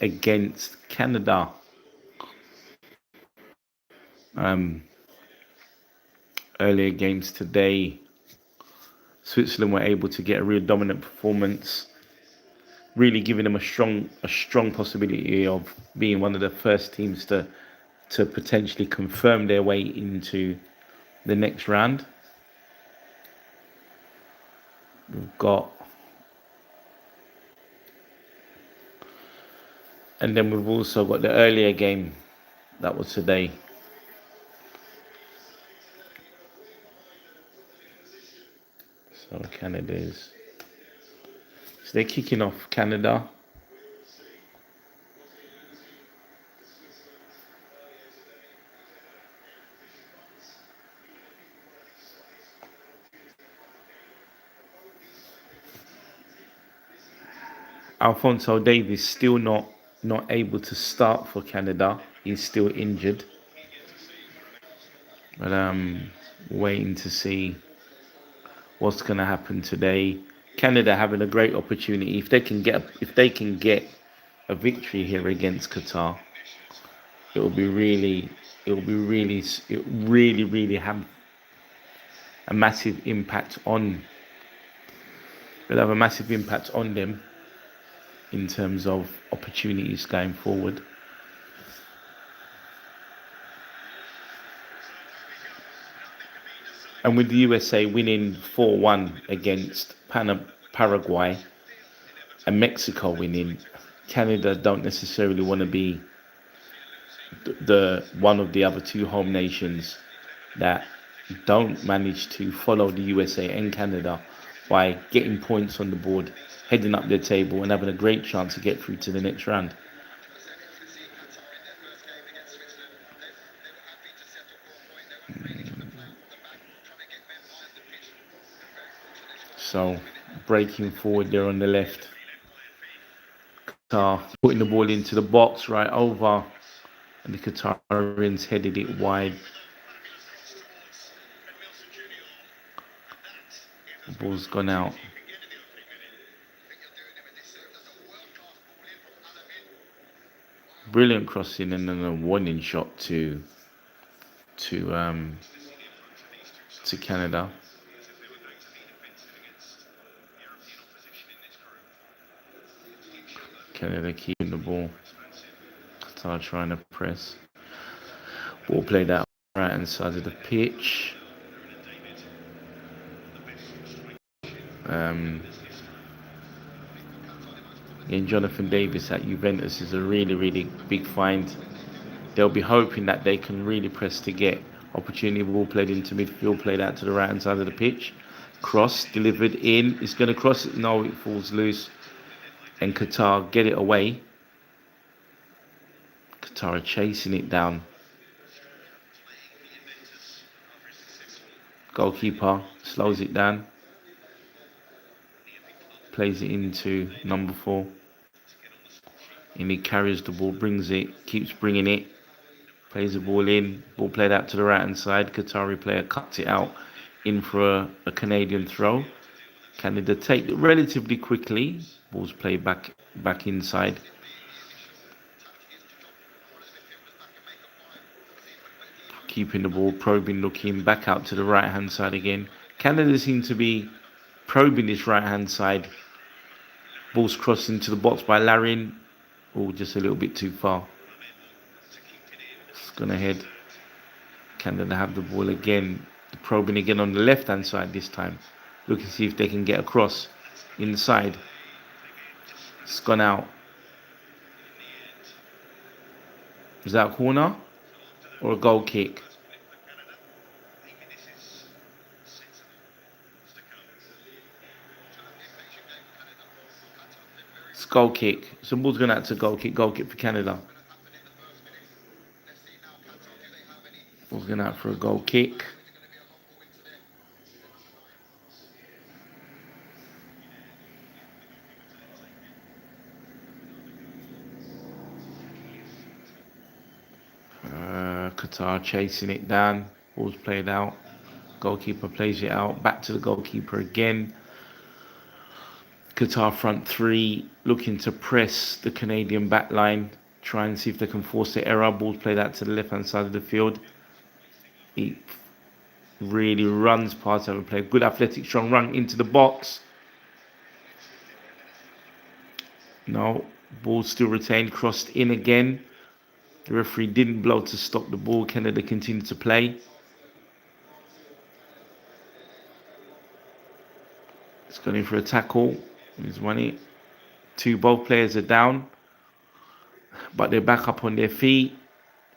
against Canada. Earlier games today, Switzerland were able to get a real dominant performance, really giving them a strong possibility of being one of the first teams to potentially confirm their way into the next round. We've got, and then we've also got the earlier game that was today. So they're kicking off Canada. Alphonso Davies still not able to start for Canada. He's still injured. But waiting to see what's going to happen today. Canada having a great opportunity if they can get a victory here against Qatar. It will be really it will be really it really have a massive impact on. It'll have a massive impact on them in terms of opportunities going forward. And with the USA winning 4-1 against Paraguay and Mexico winning, Canada don't necessarily want to be the one of the other two home nations that don't manage to follow the USA and Canada by getting points on the board, heading up their table and having a great chance to get through to the next round. So breaking forward there on the left. Qatar putting the ball into the box right over, and the Qatarians headed it wide. The ball's gone out. Brilliant crossing and then a warning shot to Canada. Canada keeping the ball. Qatar trying to press. Ball played out right hand side of the pitch. And Jonathan Davis at Juventus is a really big find. They'll be hoping that they can really press to get opportunity. Ball played into midfield, played out to the right hand side of the pitch. Cross delivered in. It's going to cross it. No, it falls loose. And Qatar get it away. Qatar are chasing it down. Goalkeeper slows it down. Plays it into number 4. And he carries the ball, brings it, keeps bringing it. Plays the ball in. Ball played out to the right hand side. Qatari player cuts it out in for a Canadian throw. Canada take it relatively quickly. Ball's played back inside. Keeping the ball, probing, looking back out to the right hand side again. Canada seem to be probing this right hand side. Ball's crossed into the box by Larin. Oh, just a little bit too far. It's gone ahead. Canada have the ball again. Probing again on the left hand side this time. Looking to see if they can get across inside. It's gone out. Is that a corner or a goal kick? It's goal kick. So ball's going out to goal kick for Canada. Ball's going out for a goal kick. Qatar chasing it down. Ball's played out. Goalkeeper plays it out. Back to the goalkeeper again. Qatar front three looking to press the Canadian back line, try and see if they can force the error. Ball's played out to the left hand side of the field. He really runs past every player. Good athletic, strong run into the box. No, ball still retained, crossed in again. The referee didn't blow to stop the ball. Canada continued to play. It's going in for a tackle. He's won it. Both players are down, but they're back up on their feet.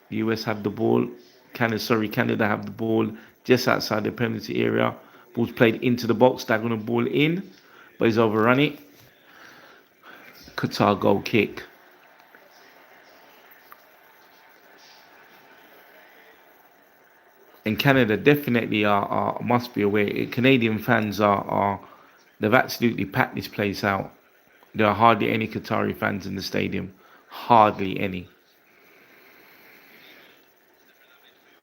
The US have the ball. Canada have the ball just outside the penalty area. Ball's played into the box, diagonal ball in, but he's overrun it. Qatar goal kick. And Canada definitely must be aware. Canadian fans they've absolutely packed this place out. There are hardly any Qatari fans in the stadium. Hardly any.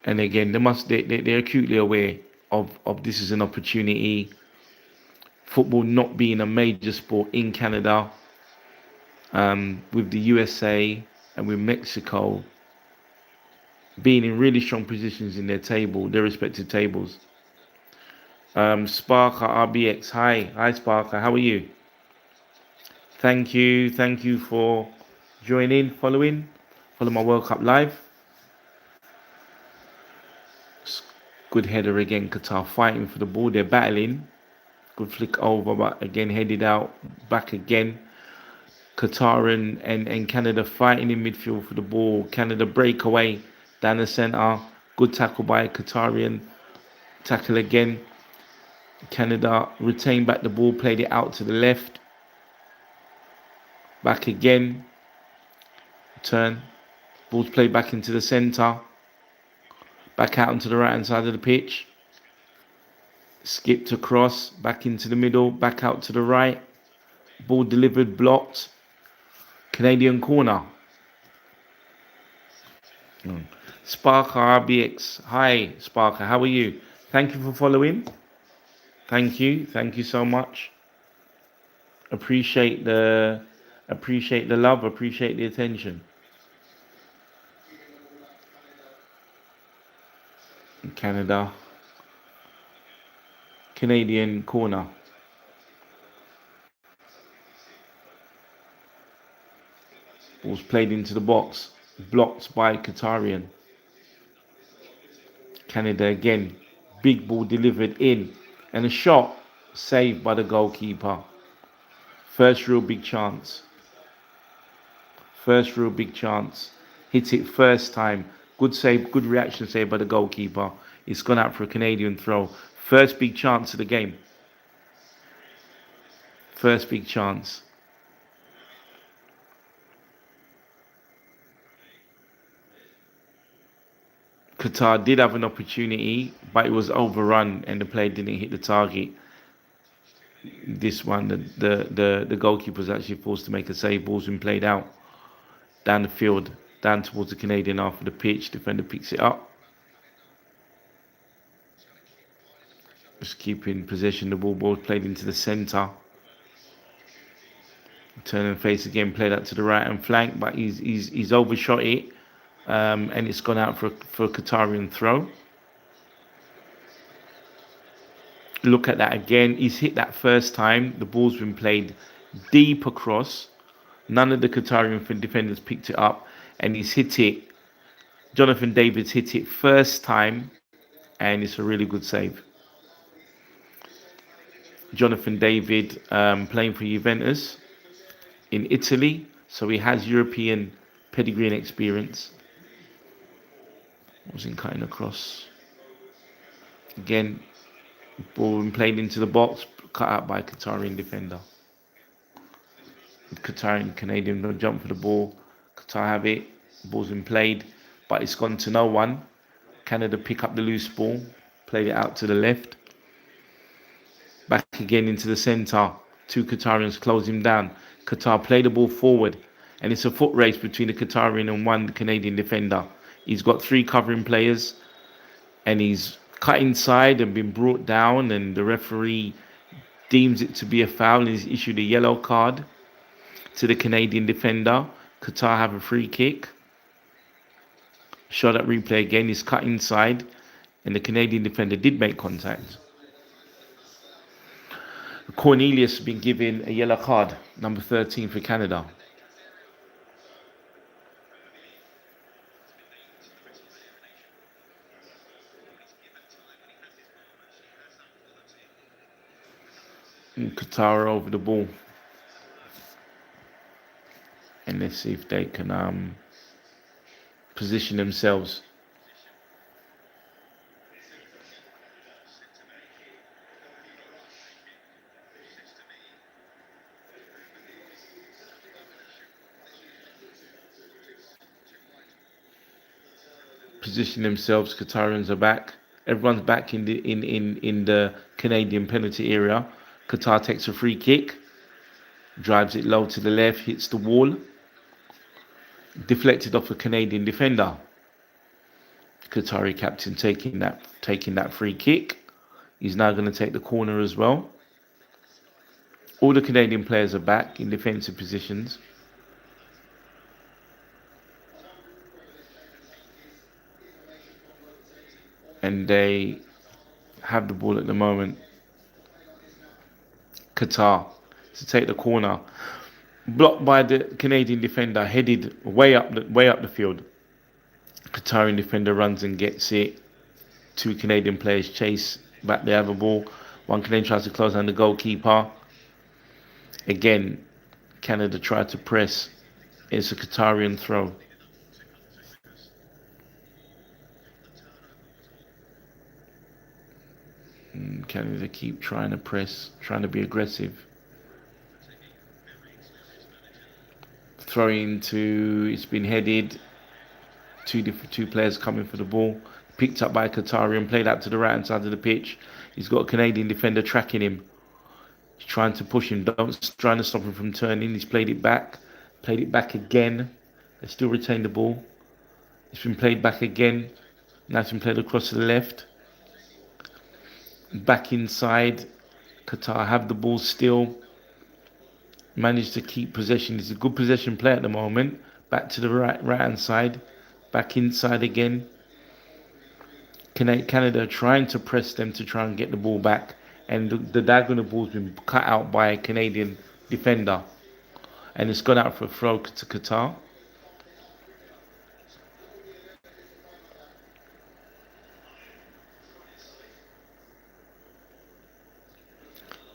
And again, they're acutely aware of this is an opportunity. Football not being a major sport in Canada, with the USA and with Mexico being in really strong positions in their respective tables. Sparker RBX, hi Sparker, how are you? Thank you for joining, follow my World Cup live. Good header again, Qatar fighting for the ball, they're battling. Good flick over, but again headed out, back again. Qatar and Canada fighting in midfield for the ball. Canada breakaway down the centre. Good tackle by Qatarian. Tackle again. Canada retained back the ball, played it out to the left. Back again. Turn. Ball's played back into the centre. Back out onto the right hand side of the pitch. Skipped across. Back into the middle. Back out to the right. Ball delivered, blocked. Canadian corner. Sparker RBX. Hi Sparker, how are you? Thank you for following. Thank you so much. Appreciate the love, appreciate the attention. Canadian corner. Ball's played into the box, blocked by Qatarian. Canada again, big ball delivered in, and a shot saved by the goalkeeper. First real big chance. Hit it first time. Good save, good reaction save by the goalkeeper. It's gone out for a Canadian throw. First big chance of the game. First big chance. Qatar did have an opportunity, but it was overrun and the player didn't hit the target. This one, the goalkeeper was actually forced to make a save. Ball's been played out down the field, down towards the Canadian half of the pitch. Defender picks it up. Just keeping possession. The ball played into the centre. Turn and face again, played out to the right hand flank, but he's overshot it. And it's gone out for a Qatarian throw. Look at that again. He's hit that first time. The ball's been played deep across. None of the Qatarian defenders picked it up. And he's hit it. Jonathan David's hit it first time. And it's a really good save. Jonathan David playing for Juventus in Italy. So he has European pedigree and experience. Wasn't cutting across. Again, ball played into the box, cut out by a Qatarian defender. Qatarian Canadian don't jump for the ball. Qatar have it. Ball's been played, but it's gone to no one. Canada pick up the loose ball, played it out to the left. Back again into the centre. Two Qatarians close him down. Qatar play the ball forward, and it's a foot race between the Qatarian and one Canadian defender. He's got three covering players, and he's cut inside and been brought down, and the referee deems it to be a foul and is issued a yellow card to the Canadian defender. Qatar have a free kick. Shot at replay again is cut inside, and the Canadian defender did make contact. Cornelius has been given a yellow card, number 13 for Canada. And Qatar over the ball. And let's see if they can position themselves. Position themselves. Qatarians are back. Everyone's back in the Canadian penalty area. Qatar takes a free kick, drives it low to the left, hits the wall, deflected off a Canadian defender. Qatari captain taking that free kick. He's now going to take the corner as well. All the Canadian players are back in defensive positions. And they have the ball at the moment. Qatar to take the corner. Blocked by the Canadian defender, headed way up the field. Qatarian defender runs and gets it. Two Canadian players chase back the other ball. One Canadian tries to close down the goalkeeper. Again, Canada tried to press. It's a Qatarian throw. Canada keep trying to press, trying to be aggressive. Throwing to, it's been headed. Two players coming for the ball. Picked up by a Qatarian, played out to the right hand side of the pitch. He's got a Canadian defender tracking him. He's trying to push him, trying to stop him from turning. He's played it back again. They still retain the ball. It's been played back again. Now it's been played across to the left. Back inside. Qatar have the ball still. Managed to keep possession. He's a good possession player at the moment. Back to the right hand side. Back inside again. Canada trying to press them to try and get the ball back. And the diagonal ball's been cut out by a Canadian defender. And it's gone out for a throw to Qatar.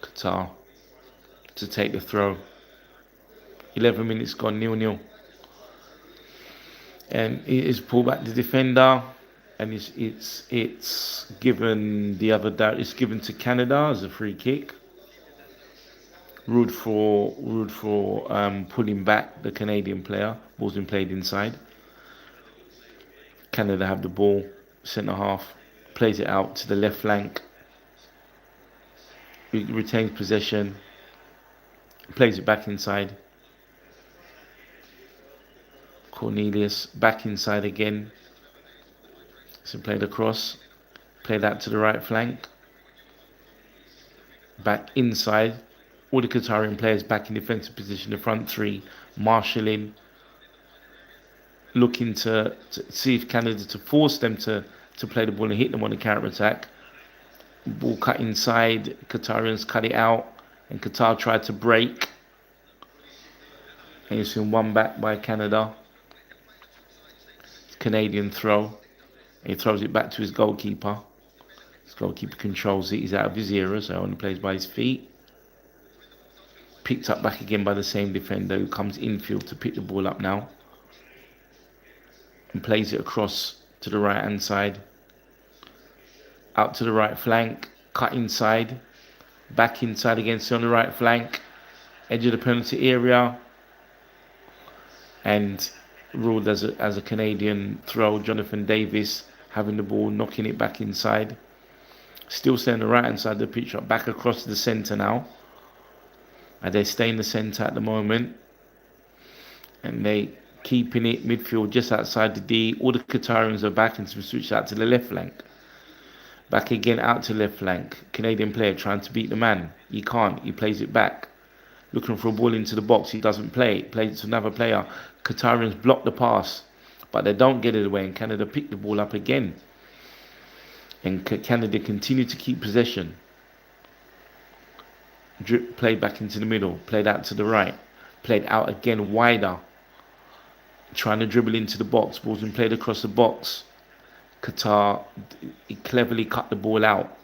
Qatar to take the throw. 11 minutes gone, 0-0. And it is pulled back the defender, and it's given the other it's given to Canada as a free kick. Ruled for pulling back the Canadian player. Ball's been played inside. Canada have the ball, centre half, plays it out to the left flank. Retains possession, plays it back inside. Cornelius back inside again. So played across, played out to the right flank. Back inside. All the Qatarian players back in defensive position. The front three marshalling, looking to see if Canada to force them to play the ball and hit them on the counter attack. Ball cut inside. Qatarians cut it out, and Qatar tried to break. And it's been won back by Canada. Canadian throw. And he throws it back to his goalkeeper. His goalkeeper controls it. He's out of his era, so only plays by his feet. Picked up back again by the same defender, who comes infield to pick the ball up now. And plays it across to the right hand side. Out to the right flank. Cut inside. Back inside again, still on the right flank. Edge of the penalty area. And ruled as a Canadian throw. Jonathan Davis having the ball, knocking it back inside. Still staying on the right hand side of the pitch, back across to the centre now. And they stay in the centre at the moment. And they keeping it midfield just outside the D. All the Qatarians are back and switched out to the left flank. Back again out to left flank. Canadian player trying to beat the man. He can't. He plays it back. Looking for a ball into the box. He doesn't play it. Plays it to another player. Qatarians block the pass. But they don't get it away. And Canada pick the ball up again. And Canada continue to keep possession. Played back into the middle. Played out to the right. Played out again wider. Trying to dribble into the box. Ball's been played across the box. Qatar, he cleverly cut the ball out.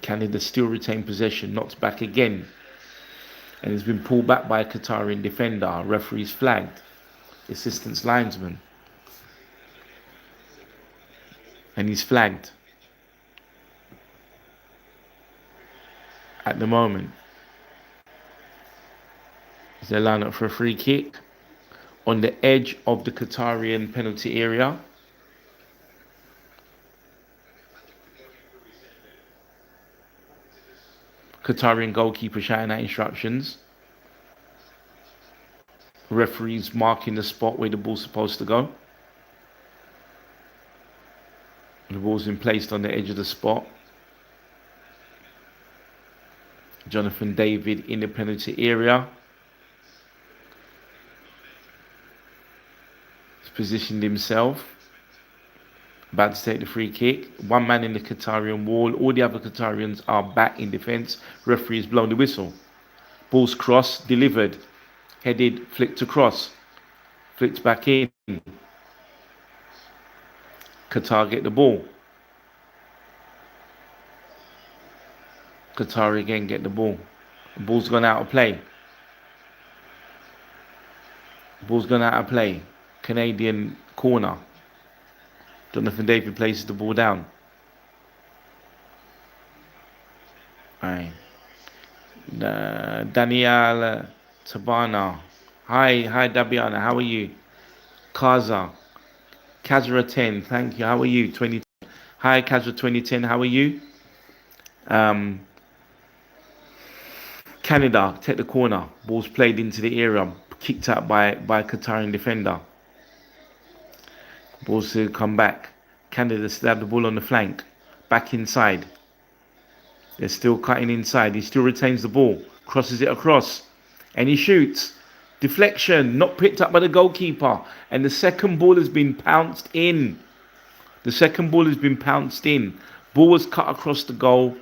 Canada still retain possession, knocked back again. And it's been pulled back by a Qatarian defender. Referee's flagged. Assistant linesman. And he's flagged. At the moment. Is there line up for a free kick? On the edge of the Qatarian penalty area. Qatarian goalkeeper shouting out instructions. Referees marking the spot where the ball's supposed to go. The ball's been placed on the edge of the spot. Jonathan David in the penalty area. He's positioned himself. About to take the free kick. One man in the Qatarian wall. All the other Qatarians are back in defence. Referee has blown the whistle. Ball's crossed, delivered. Headed, flicked across. Flicked back in. Qatar get the ball. Qatar again get the ball. The ball's gone out of play. Ball's gone out of play. Canadian corner. Jonathan David places the ball down. Right. Daniel Tabana. Hi Dabiana, how are you? Kazra 10, thank you. How are you? 20. Hi Kazra 2010, how are you? Canada take the corner. Ball's played into the area, kicked out by Qatarian defender. Ball's to come back. Canada still have the ball on the flank. Back inside. They're still cutting inside. He still retains the ball. Crosses it across. And he shoots. Deflection. Not picked up by the goalkeeper. And the second ball has been pounced in. Ball was cut across the goal.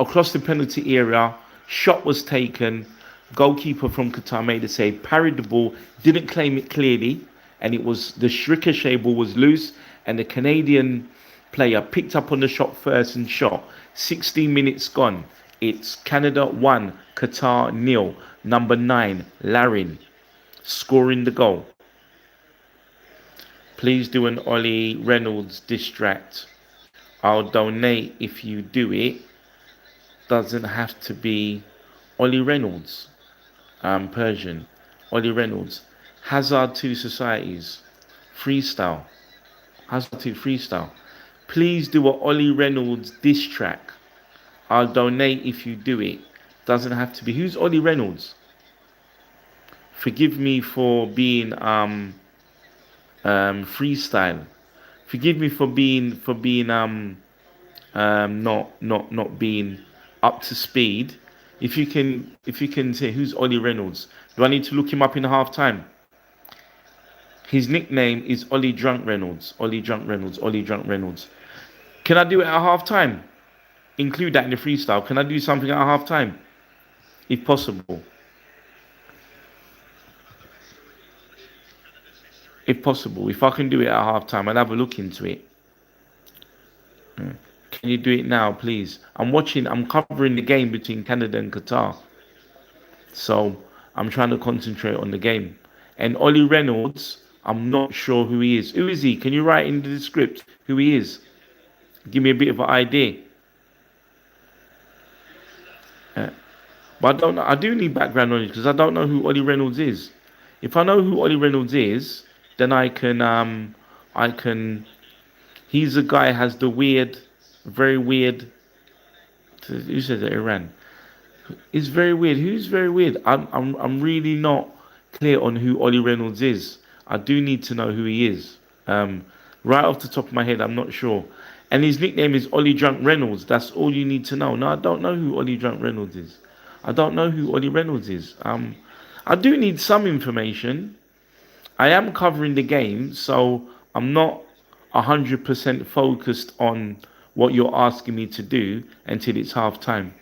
Across the penalty area. Shot was taken. Goalkeeper from Qatar made a save. Parried the ball. Didn't claim it clearly. And it was the ricochet ball was loose, and the Canadian player picked up on the shot first and shot. 16 minutes gone. It's Canada 1, Qatar 0. Number 9, Larin, scoring the goal. Please do an Ollie Reynolds distract. I'll donate if you do it. Doesn't have to be Ollie Reynolds. Persian. Ollie Reynolds. Hazard 2 Societies. Freestyle. Hazard 2 Freestyle. Please do a Ollie Reynolds diss track. I'll donate if you do it. Doesn't have to be. Who's Ollie Reynolds? Forgive me for being freestyle. Forgive me for being not being up to speed. If you can say who's Ollie Reynolds. Do I need to look him up in half time? His nickname is Ollie Drunk Reynolds. Ollie Drunk Reynolds. Ollie Drunk Reynolds. Can I do it at half time? Include that in the freestyle. Can I do something at half time? If possible. If possible. If I can do it at half time, I'll have a look into it. Can you do it now, please? I'm covering the game between Canada and Qatar. So I'm trying to concentrate on the game. And Ollie Reynolds, I'm not sure who he is. Who is he? Can you write into the script who he is? Give me a bit of an idea. But I do need background knowledge because I don't know who Ollie Reynolds is. If I know who Ollie Reynolds is, then I can, he's a guy who has the weird, very weird, who said that, Iran? It's very weird. Who's very weird? I'm really not clear on who Ollie Reynolds is. I do need to know who he is. Right off the top of my head, I'm not sure. And his nickname is Ollie Drunk Reynolds. That's all you need to know. No, I don't know who Ollie Drunk Reynolds is. I don't know who Ollie Reynolds is. I do need some information. I am covering the game, so I'm not 100% focused on what you're asking me to do until it's half time.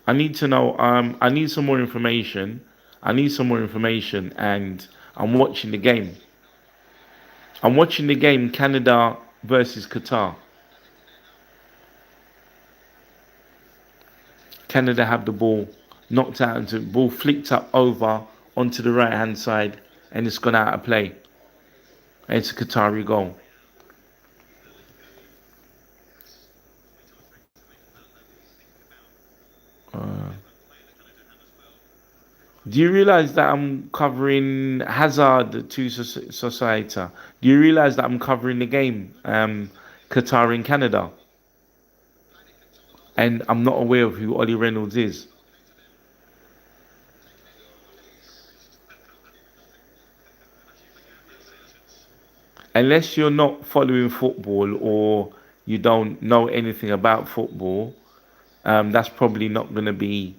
I need to know. I need some more information. I need some more information, and I'm watching the game. I'm watching the game Canada versus Qatar. Canada have the ball knocked out into ball flicked up over onto the right hand side, and it's gone out of play. And it's a Qatari goal. Uh, do you realize that I'm covering Hazard to Society? Do you realize that I'm covering the game Qatar in Canada? And I'm not aware of who Ollie Reynolds is. Unless you're not following football or you don't know anything about football, that's probably not going to be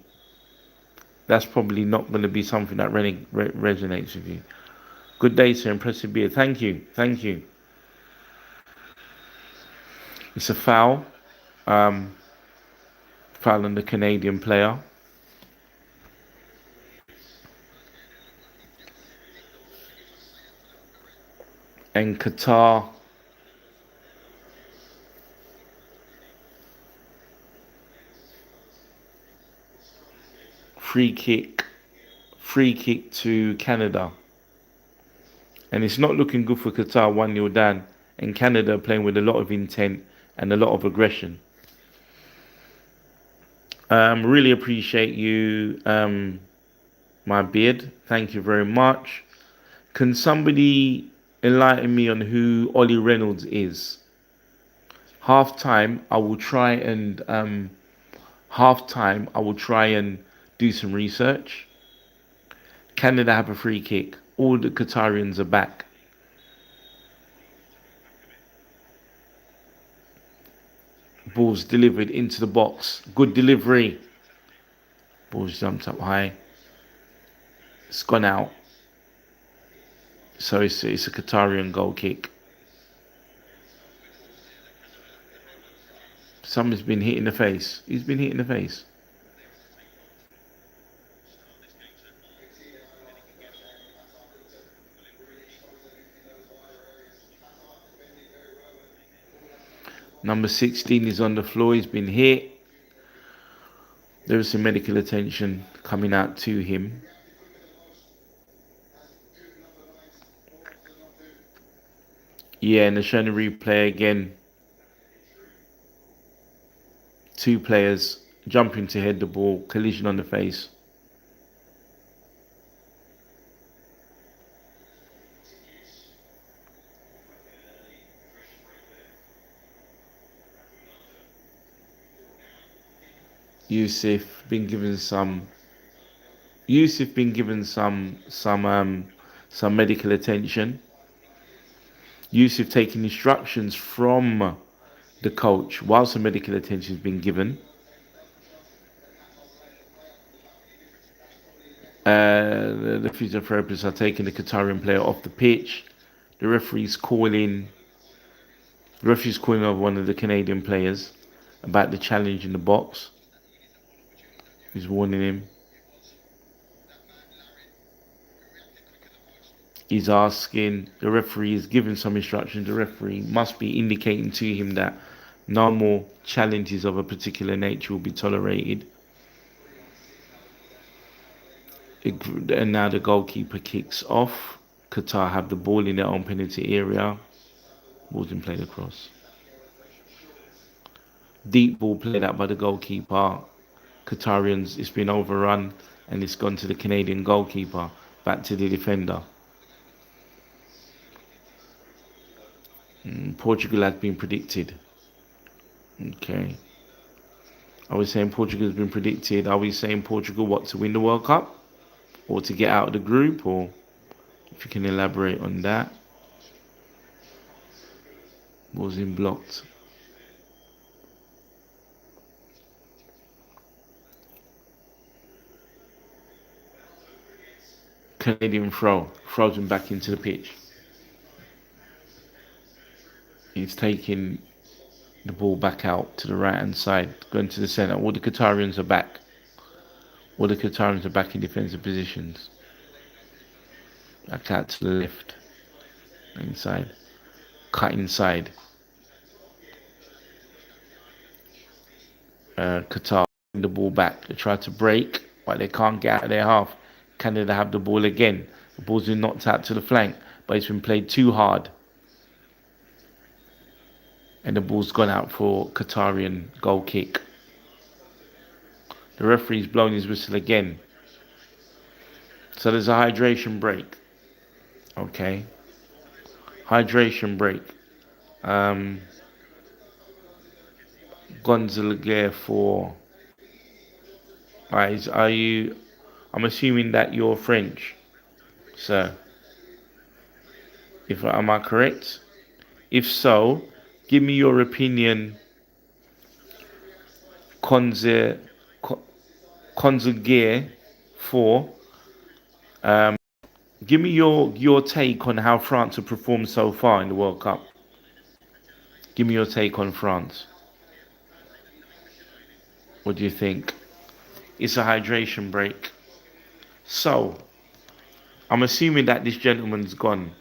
something that resonates with you. Good day, sir. Impressive beer. Thank you. Thank you. It's a foul. Um, Foul on the Canadian player. And Qatar free kick. Free kick to Canada. And it's not looking good for Qatar 1-0 down. And Canada playing with a lot of intent and a lot of aggression. Really appreciate you, my beard. Thank you very much. Can somebody enlighten me on who Ollie Reynolds is? Half time, I will try and do some research. Canada have a free kick. All the Qatarians are back. Ball's delivered into the box. Good delivery. Ball's jumped up high. It's gone out. So it's a Qatarian goal kick. Someone's been hit in the face. He's been hit in the face. Number 16 is on the floor. He's been hit. There was some medical attention coming out to him. Yeah, and they're showing the replay again. Two players jumping to head the ball, collision on the face. Yusuf been given some medical attention. Yusuf taking instructions from the coach while some medical attention has been given. The physiotherapists are taking the Qatarian player off the pitch. The referee's calling over one of the Canadian players about the challenge in the box. He's warning him. He's asking, the referee is giving some instructions. The referee must be indicating to him that no more challenges of a particular nature will be tolerated. And now the goalkeeper kicks off. Qatar have the ball in their own penalty area. Ball's been played across. Deep ball played out by the goalkeeper. Qatarians, it's been overrun and it's gone to the Canadian goalkeeper. Back to the defender. Portugal has been predicted. Okay. Are we saying Portugal has been predicted? Are we saying Portugal what, to win the World Cup? Or to get out of the group? Or if you can elaborate on that. Ball's in blocked. Canadian throw. Throws him back into the pitch. He's taking the ball back out to the right hand side, going to the centre. All the Qatarians are back. All the Qatarians are back in defensive positions. Back out to the left. Inside. Cut inside. Qatar the ball back. They try to break, but they can't get out of their half. Canada have the ball again. The ball's been knocked out to the flank, but it's been played too hard. And the ball's gone out for Qatarian goal kick. The referee's blown his whistle again. So there's a hydration break. Okay. Hydration break. Gonzalez for. Right, are you? I'm assuming that you're French, sir. If am I correct? If so, give me your opinion. Conze, Conjugue for. Give me your take on how France have performed so far in the World Cup. Give me your take on France. What do you think? It's a hydration break. So, I'm assuming that this gentleman's gone.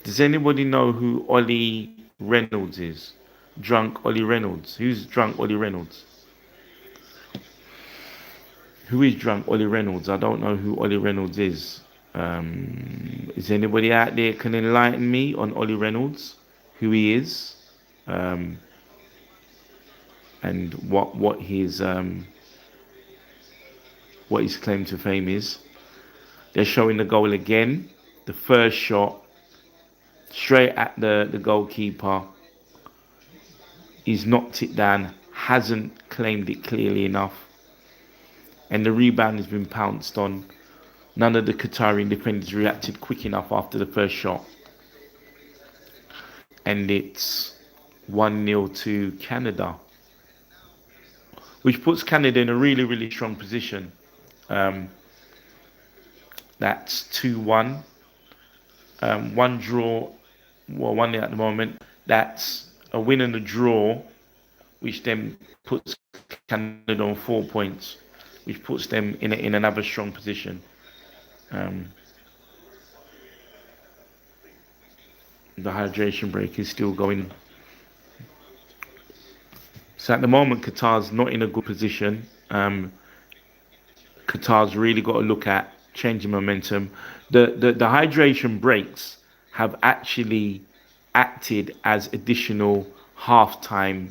Does anybody know who Ollie Reynolds is? Drunk Ollie Reynolds. Who's drunk Ollie Reynolds? Who is drunk Ollie Reynolds? I don't know who Ollie Reynolds is. Is anybody out there can enlighten me on Ollie Reynolds? Who he is? And what his claim to fame is. They're showing the goal again. The first shot, straight at the goalkeeper. He's knocked it down, hasn't claimed it clearly enough. And the rebound has been pounced on. None of the Qatari defenders reacted quick enough after the first shot. And it's 1-0 to Canada, which puts Canada in a really, really strong position. That's 2-1. One draw, well, 1-0 at the moment. That's a win and a draw, which then puts Canada on 4 points, which puts them in another strong position. The hydration break is still going. So at the moment, Qatar's not in a good position. Qatar's really got to look at changing momentum. The hydration breaks have actually acted as additional halftime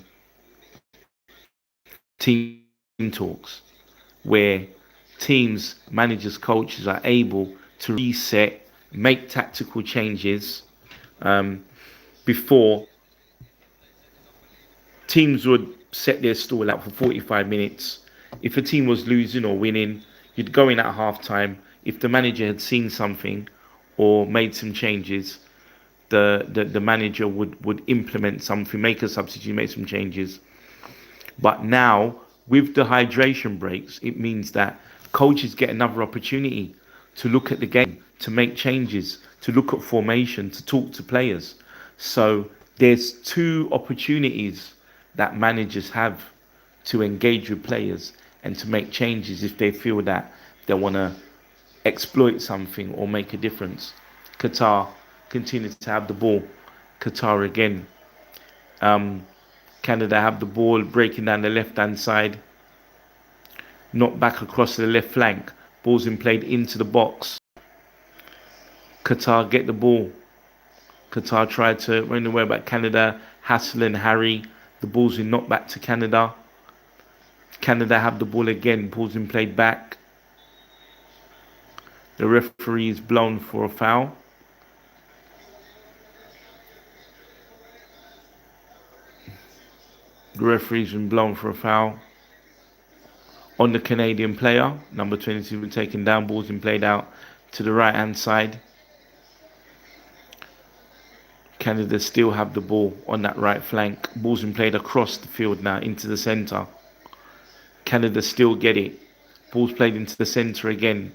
team talks, where teams, managers, coaches are able to reset, make tactical changes before teams would set their stall out for 45 minutes. If a team was losing or winning, you'd go in at half time. If the manager had seen something or made some changes, the manager would implement something, make a substitute, make some changes. But now, with the hydration breaks, it means that coaches get another opportunity to look at the game, to make changes, to look at formation, to talk to players. So there's two opportunities that managers have to engage with players and to make changes if they feel that they want to exploit something or make a difference. Qatar continues to have the ball. Qatar again. Canada have the ball, breaking down the left-hand side. Knocked back across the left flank. Ball's been played into the box. Qatar get the ball. Qatar tried to run away, but Canada hassle and harry. The ball's been knocked back to Canada. Canada have the ball again. Ball's been played back. The referee is blown for a foul. The referee's been blown for a foul on the Canadian player. Number 22 been taken down. Ball's been played out to the right hand side. Canada still have the ball on that right flank. Ball's been played across the field now into the centre. Canada still get it. Ball's played into the centre again.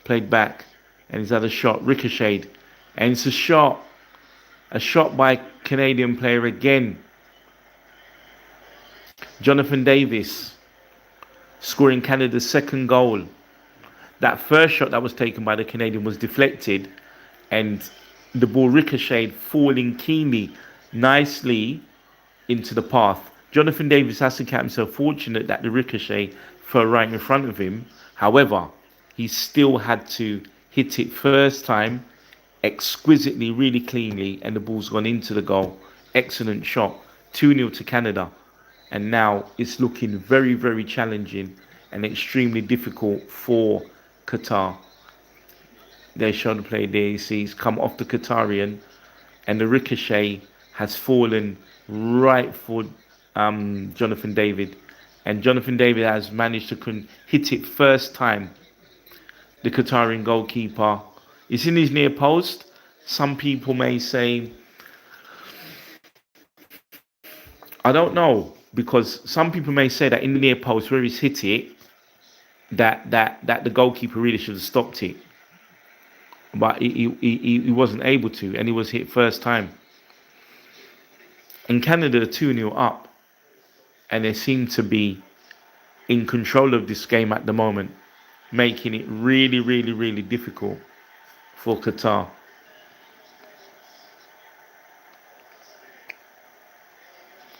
Played back. And he's had a shot. Ricocheted. And it's a shot. A shot by Canadian player again. Jonathan Davis scoring Canada's second goal. That first shot that was taken by the Canadian was deflected and the ball ricocheted, falling keenly, nicely into the path. Jonathan Davis has to count himself fortunate that the ricochet fell right in front of him. However, he still had to hit it first time, exquisitely, really cleanly, and the ball's gone into the goal. Excellent shot. 2-0 to Canada. And now it's looking very, very challenging and extremely difficult for Qatar. They show the play there. You see, he's come off the Qatarian, and the ricochet has fallen right for Jonathan David. And Jonathan David has managed to hit it first time. The Qatarian goalkeeper. It's in his near post. Some people may say, I don't know, because some people may say that in the near post where he's hit it, that the goalkeeper really should have stopped it. But he wasn't able to, and he was hit first time. And Canada are 2-0 up, and they seem to be in control of this game at the moment, making it really, really, really difficult for Qatar.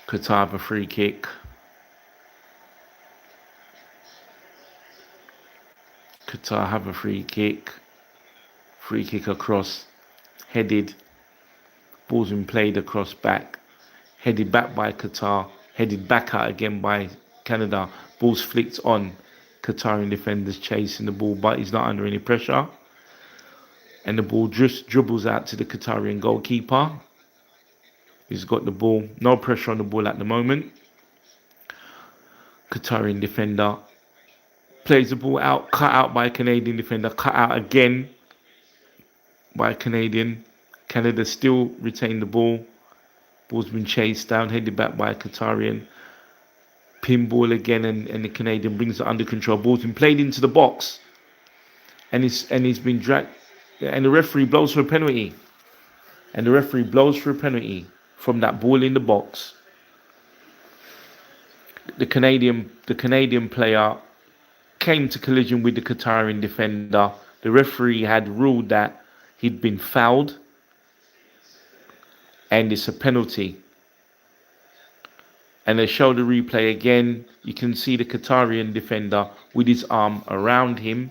Qatar have a free kick. Qatar have a free kick. Free kick across. Headed. Ball's been played across back. Headed back by Qatar. Headed back out again by Canada. Ball's flicked on. Qatarian defenders chasing the ball, but he's not under any pressure. And the ball just dribbles out to the Qatarian goalkeeper. He's got the ball. No pressure on the ball at the moment. Qatarian defender plays the ball out. Cut out by a Canadian defender. Cut out again by a Canadian. Canada still retain the ball. Ball's been chased down. Headed back by a Qatarian. Pinball again, and the Canadian brings it under control. Ball's been played into the box. And he's been dragged. And the referee blows for a penalty. And the referee blows for a penalty from that ball in the box. The Canadian player came to collision with the Qatarian defender. The referee had ruled that he'd been fouled, and it's a penalty. And they show the replay again. You can see the Qatarian defender with his arm around him,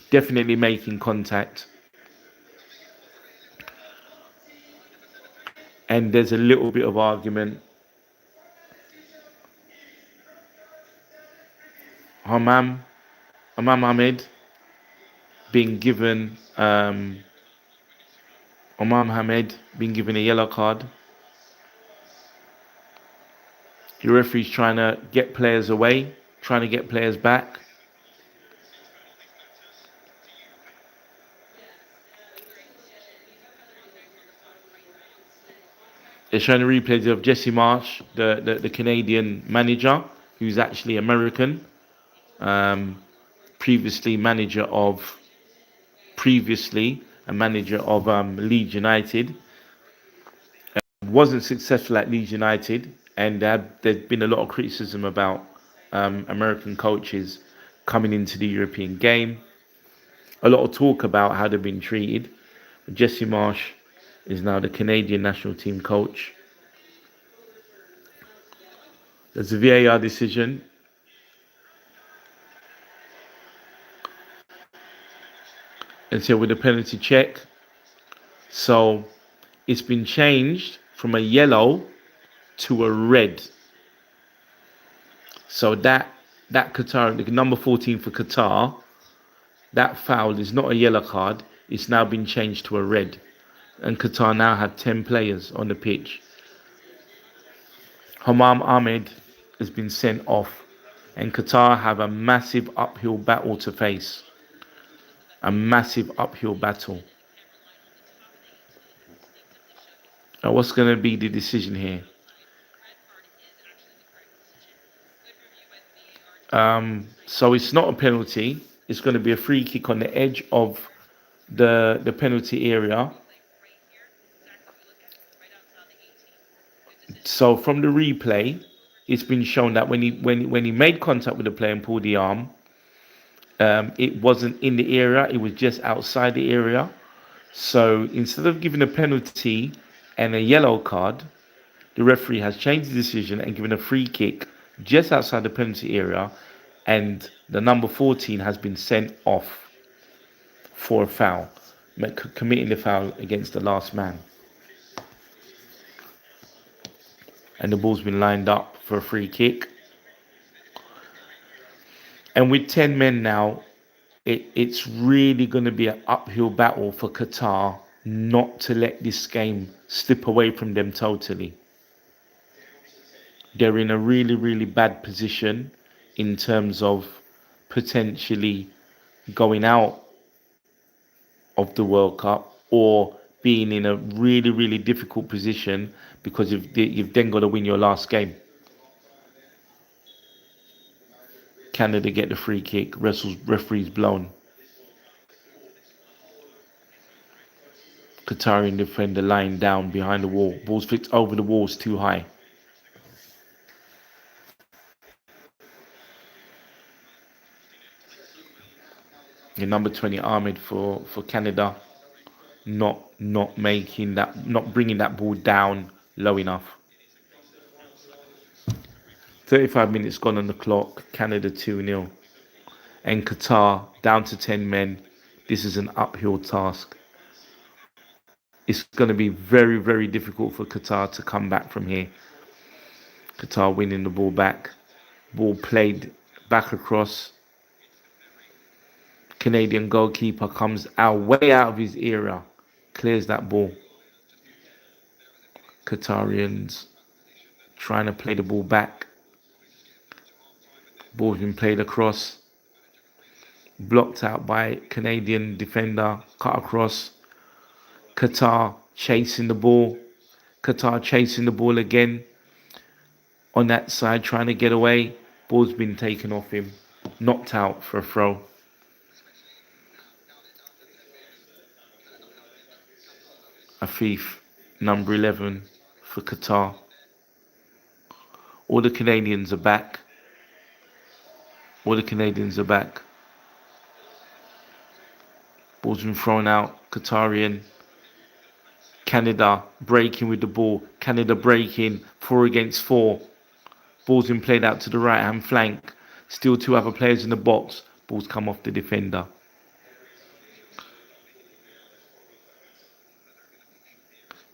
definitely making contact. And there's a little bit of argument. Imam Ahmed being given Imam Ahmed being given a yellow card. The referee's trying to get players away, trying to get players back. They're showing the replays of Jesse Marsh, the Canadian manager, who's actually American. Previously a manager of Leeds United. Wasn't successful at Leeds United, and there's been a lot of criticism about American coaches coming into the European game. A lot of talk about how they've been treated. Jesse Marsh is now the Canadian national team coach. There's a VAR decision. And so with a penalty check. So it's been changed from a yellow to a red. So that Qatar, the number 14 for Qatar, that foul is not a yellow card. It's now been changed to a red. And Qatar now have 10 players on the pitch. Imam Ahmed has been sent off, and Qatar have a massive uphill battle to face. A massive uphill battle. Now, what's going to be the decision here? So it's not a penalty. It's going to be a free kick on the edge of the penalty area. So from the replay, it's been shown that when he made contact with the player and pulled the arm, it wasn't in the area. It was just outside the area. So instead of giving a penalty and a yellow card, the referee has changed the decision and given a free kick just outside the penalty area, and the number 14 has been sent off for a foul, committing the foul against the last man. And the ball's been lined up for a free kick. And with 10 men now, it's really going to be an uphill battle for Qatar not to let this game slip away from them totally. They're in a really, really bad position in terms of potentially going out of the World Cup or being in a really, really difficult position because you've then got to win your last game. Canada get the free kick, referee's blown. Qatarian defender lying down behind the wall. Ball's flicked over the walls too high. The number 20 Ahmed for Canada not making that, not bringing that ball down low enough. 35 minutes gone on the clock. Canada 2-0. And Qatar down to 10 men. This is an uphill task. It's going to be very, very difficult for Qatar to come back from here. Qatar winning the ball back. Ball played back across. Canadian goalkeeper comes way out of his area. Clears that ball. Qatarians trying to play the ball back. Ball's been played across. Blocked out by Canadian defender. Cut across. Qatar chasing the ball. Qatar chasing the ball again. On that side, trying to get away. Ball's been taken off him. Knocked out for a throw. Afif, number 11 for Qatar. All the Canadians are back. All the Canadians are back. Ball's been thrown out. Qatarian. Canada breaking with the ball. Canada breaking. 4 against 4. Ball's been played out to the right hand flank. Still 2 other players in the box. Ball's come off the defender.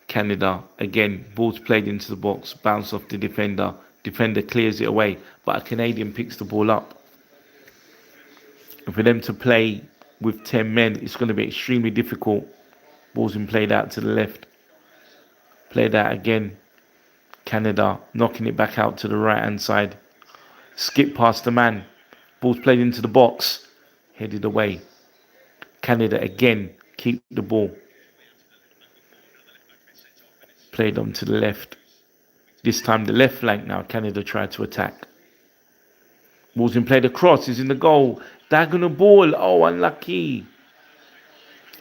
Canada again. Ball's played into the box. Bounce off the defender. Defender clears it away. But a Canadian picks the ball up. And for them to play with 10 men, it's going to be extremely difficult. Ball's been played out to the left. Played out again. Canada knocking it back out to the right hand side. Skip past the man. Ball's played into the box. Headed away. Canada again keep the ball. Played on to the left. This time the left flank now. Canada tried to attack. Ball's been played across. He's in the goal. Diagonal ball. Oh, unlucky.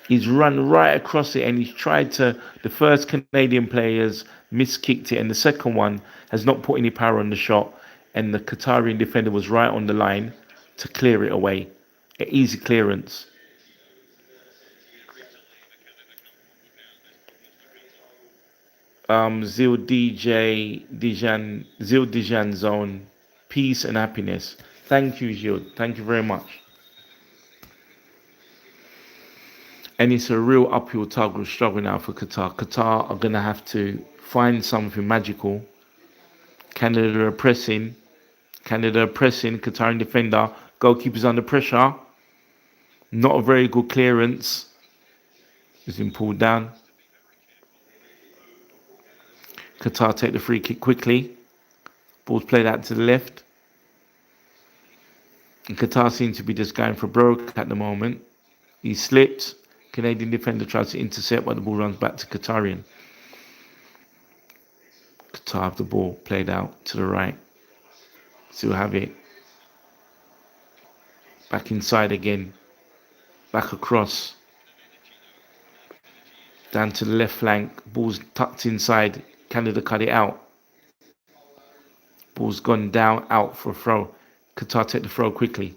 He's run right across it and he's tried to. The first Canadian players miskicked it and the second one has not put any power on the shot. And the Qatarian defender was right on the line to clear it away. An easy clearance. Zil Dijan Zone. Peace and happiness. Thank you, Gilles. Thank you very much. And it's a real uphill struggle now for Qatar. Qatar are going to have to find something magical. Canada are pressing. Qatarian defender. Goalkeeper's under pressure. Not a very good clearance. He's been pulled down. Qatar take the free kick quickly. Ball's played out to the left. And Qatar seems to be just going for broke at the moment. He slipped. Canadian defender tries to intercept, but the ball runs back to Qatarian. Qatar have the ball played out to the right. Still have it. Back inside again. Back across. Down to the left flank. Ball's tucked inside. Canada cut it out. Ball's gone down, out for a throw. Qatar take the throw quickly.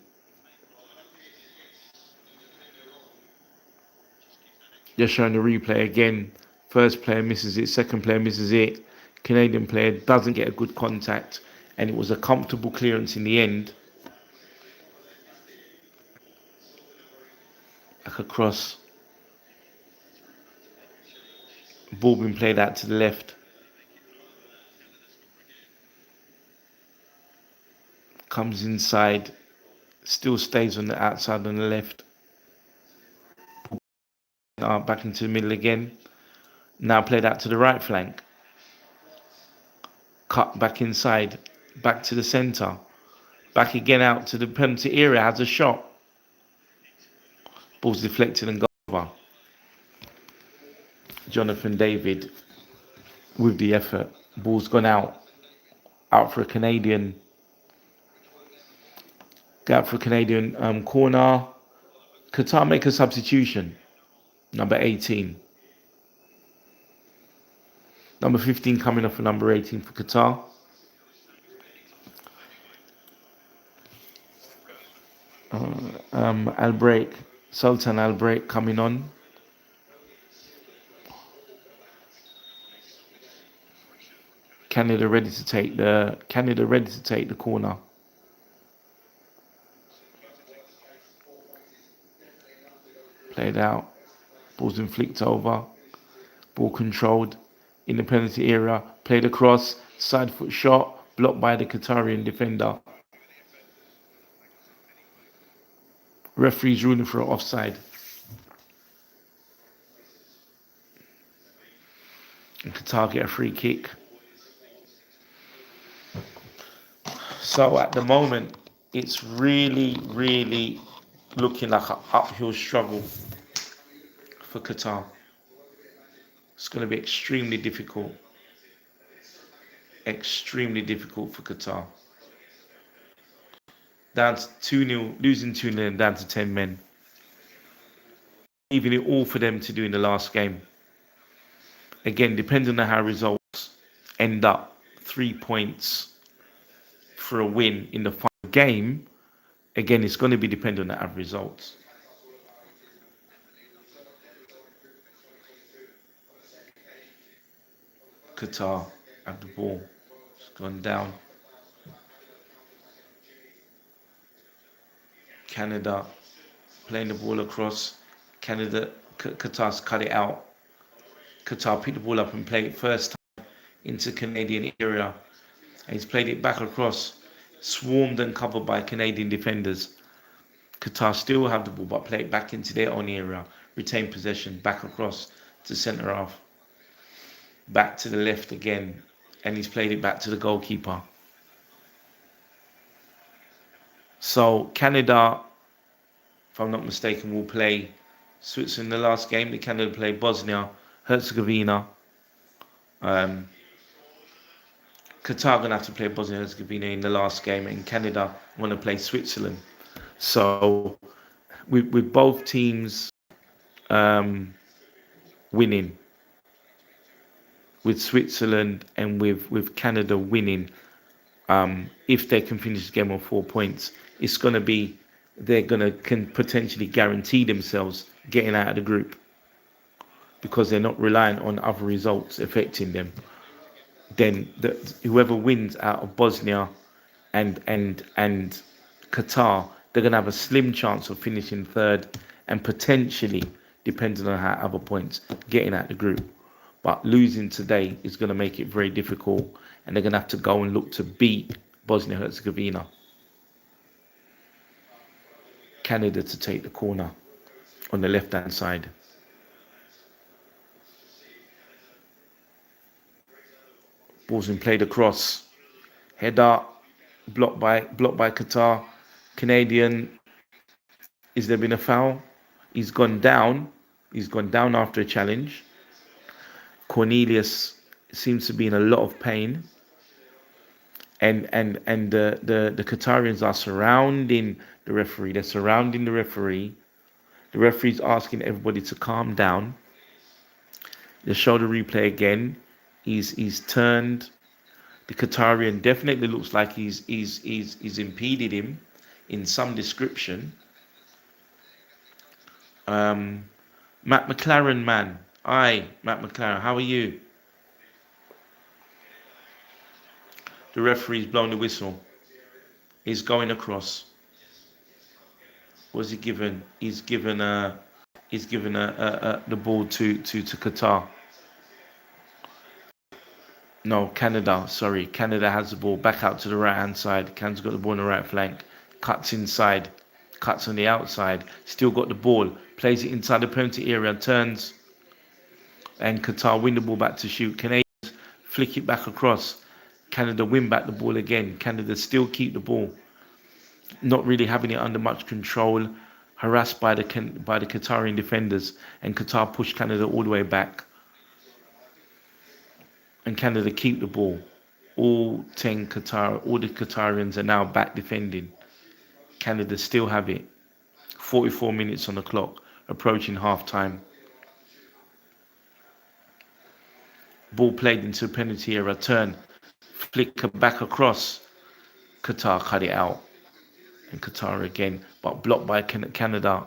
Just showing the replay again. First player misses it. Second player misses it. Canadian player doesn't get a good contact. And it was a comfortable clearance in the end. Back across. Ball being played out to the left. Comes inside. Still stays on the outside on the left. Back into the middle again. Now played out to the right flank. Cut back inside. Back to the centre. Back again out to the penalty area. Has a shot. Ball's deflected and gone over. Jonathan David with the effort. Ball's gone out. Out for a Canadian. Out for a Canadian corner. Qatar make a substitution. Number 18. Number 15 coming off for number 18 for Qatar. Al-Break. Sultan Al-Break coming on. Canada ready to take the corner. Played out. Ball's been flicked over. Ball controlled in the penalty area. Played across. Side foot shot. Blocked by the Qatarian defender. Referee's ruling for offside. And Qatar get a free kick. So at the moment, it's really, really looking like an uphill struggle for Qatar. It's going to be extremely difficult. Extremely difficult for Qatar. Down to 2-0, losing 2-0 and down to 10 men. Leaving it all for them to do in the last game. Again, depending on how results end up, 3 points for a win in the final game. Again, it's going to be dependent on the results. Qatar have the ball. It's gone down. Canada playing the ball across. Qatar's cut it out. Qatar picked the ball up and played it first time into Canadian area. And he's played it back across. Swarmed and covered by Canadian defenders. Qatar still have the ball but play it back into their own area. Retain possession. Back across to centre half. Back to the left again. And he's played it back to the goalkeeper. So Canada, if I'm not mistaken, will play Switzerland in the last game. Canada play Bosnia, Herzegovina. Qatar going to have to play Bosnia Herzegovina in the last game, and Canada want to play Switzerland. So with both teams winning, with Switzerland and with Canada winning, if they can finish the game on 4 points, it's going to be, can potentially guarantee themselves getting out of the group because they're not reliant on other results affecting them. Then whoever wins out of Bosnia and Qatar, they're going to have a slim chance of finishing third and potentially, depending on how other points, getting out of the group. But losing today is going to make it very difficult, and they're going to have to go and look to beat Bosnia-Herzegovina. Canada to take the corner on the left-hand side. Ball's been played across. Header blocked by Qatar. Canadian. Is there been a foul? He's gone down. He's gone down after a challenge. Cornelius seems to be in a lot of pain, and the Qatarians are surrounding the referee. They're surrounding the referee. The referee's asking everybody to calm down. They show the replay again. He's turned. The Qatarian definitely looks like he's impeded him in some description. Um, Matt McLaren, man. Hi, Matt McLaren. How are you? The referee's blown the whistle. He's going across. What's he given? He's given the ball to Qatar. No, Canada. Sorry, Canada has the ball back out to the right hand side. Canada's got the ball on the right flank. Cuts inside. Cuts on the outside. Still got the ball. Plays it inside the penalty area. Turns, and Qatar win the ball back to shoot. Canadians flick it back across. Canada win back the ball again. Canada still keep the ball, not really having it under much control, harassed by the Qatarian defenders, and Qatar push Canada all the way back. And Canada keep the ball. All the Qatarians are now back defending. Canada still have it. 44 minutes on the clock, approaching half time. Ball played into the penalty area, turn, flicker back across. Qatar cut it out. And Qatar again, but blocked by Canada.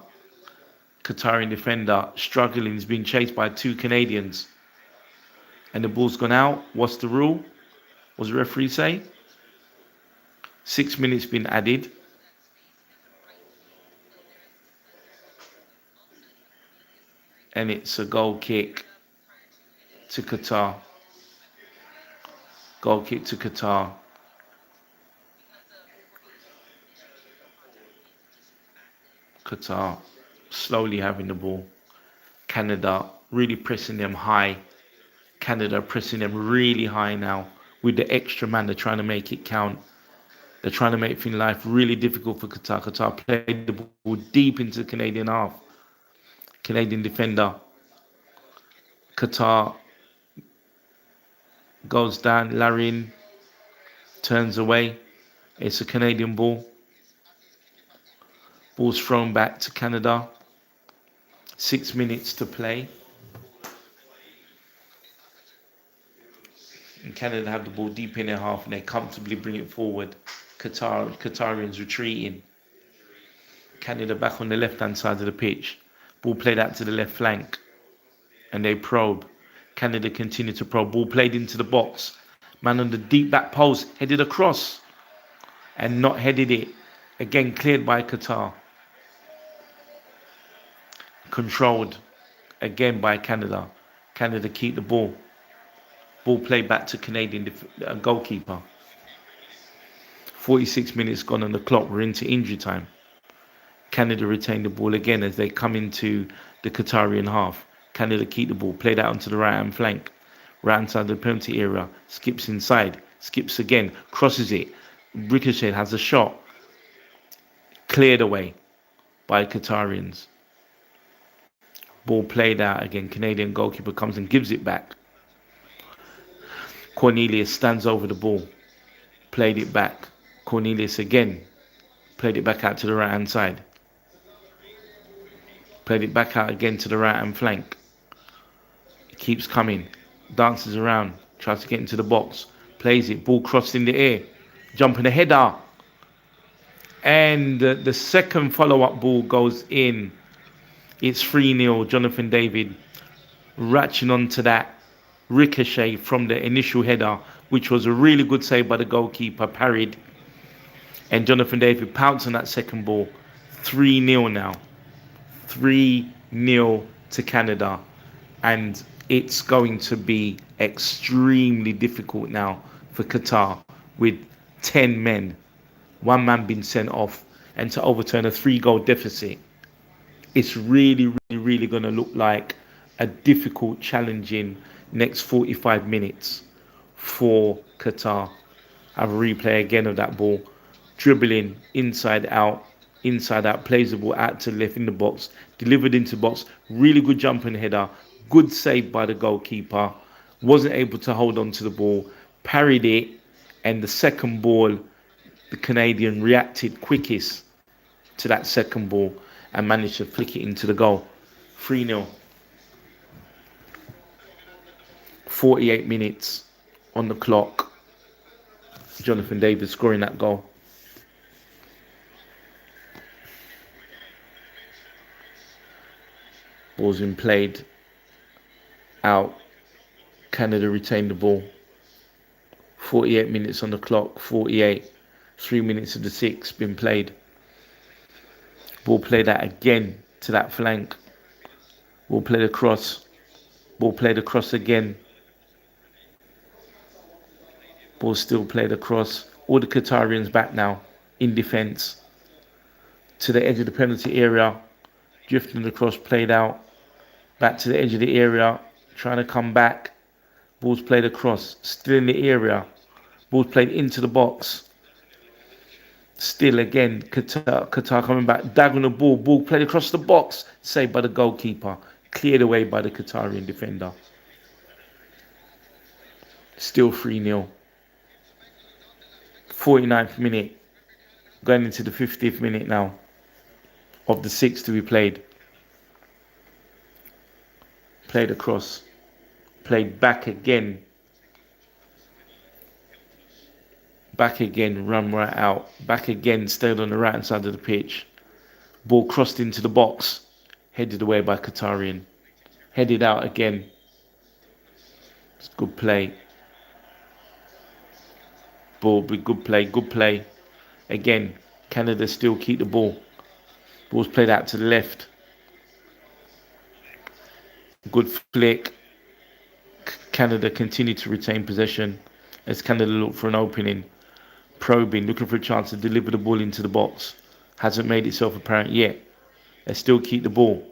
Qatarian defender struggling, is being chased by two Canadians. And the ball's gone out. What's the rule? What does the referee say? 6 minutes been added. And it's a goal kick to Qatar. Goal kick to Qatar. Qatar slowly having the ball. Canada really pressing them high. Canada pressing them really high now with the extra man. They're trying to make it count. They're trying to make things life really difficult for Qatar. Qatar played the ball deep into the Canadian half. Canadian defender. Qatar goes down. Larin turns away. It's a Canadian ball. Ball's thrown back to Canada. 6 minutes to play. And Canada have the ball deep in their half and they comfortably bring it forward. Qatarians retreating. Canada back on the left-hand side of the pitch. Ball played out to the left flank. And they probe. Canada continue to probe. Ball played into the box. Man on the deep back post. Headed across. And not headed it. Again cleared by Qatar. Controlled. Again by Canada. Canada keep the ball. Ball played back to Canadian goalkeeper. 46 minutes gone on the clock. We're into injury time. Canada retain the ball again as they come into the Qatarian half. Canada keep the ball. Played out onto the right hand flank. Right hand side of the penalty area. Skips inside. Skips again. Crosses it. Ricochet has a shot. Cleared away by Qatarians. Ball played out again. Canadian goalkeeper comes and gives it back. Cornelius stands over the ball. Played it back. Cornelius again. Played it back out to the right hand side. Played it back out again to the right hand flank. It keeps coming. Dances around. Tries to get into the box. Plays it. Ball crossed in the air. Jumping the header. And the second follow-up ball goes in. It's 3-0. Jonathan David ratcheting onto that ricochet from the initial header, which was a really good save by the goalkeeper, parried. And Jonathan David pounced on that second ball. 3-0 now. 3-0 to Canada. And it's going to be extremely difficult now for Qatar with 10 men. One man being sent off, and to overturn a 3-goal deficit. It's really going to look like a difficult, challenging next 45 minutes for Qatar. Have a replay again of that ball. Dribbling inside out, plays the ball out to the left in the box, delivered into the box. Really good jumping header. Good save by the goalkeeper. wasn't able to hold on to the ball, parried it, and the second ball, the Canadian reacted quickest to that second ball and managed to flick it into the goal. 3-0. 48 minutes on the clock. Jonathan David scoring that goal. Ball's been played out. Canada retained the ball. 48 minutes on the clock. 48. 3 minutes of the 6 been played. Ball played out again to that flank. Ball played across. Ball played across again. Ball still played across. All the Qatarians back now in defence. To the edge of the penalty area. Drifting across, played out. Back to the edge of the area. Trying to come back. Ball's played across. Still in the area. Ball's played into the box. Still again, Qatar coming back. Diagonal ball. Ball played across the box. Saved by the goalkeeper. Cleared away by the Qatarian defender. Still 3-0. 49th minute. Going into the 50th minute now. Of the 6 to be played. Played across. Played back again. Back again, run right out. Back again, stayed on the right hand side of the pitch. Ball crossed into the box. Headed away by Qatarian. Headed out again. It's good play. Ball, good play, good play. Again, Canada still keep the ball. Ball's played out to the left. Good flick. Canada continue to retain possession as Canada look for an opening. Probing, looking for a chance to deliver the ball into the box. Hasn't made itself apparent yet. They still keep the ball.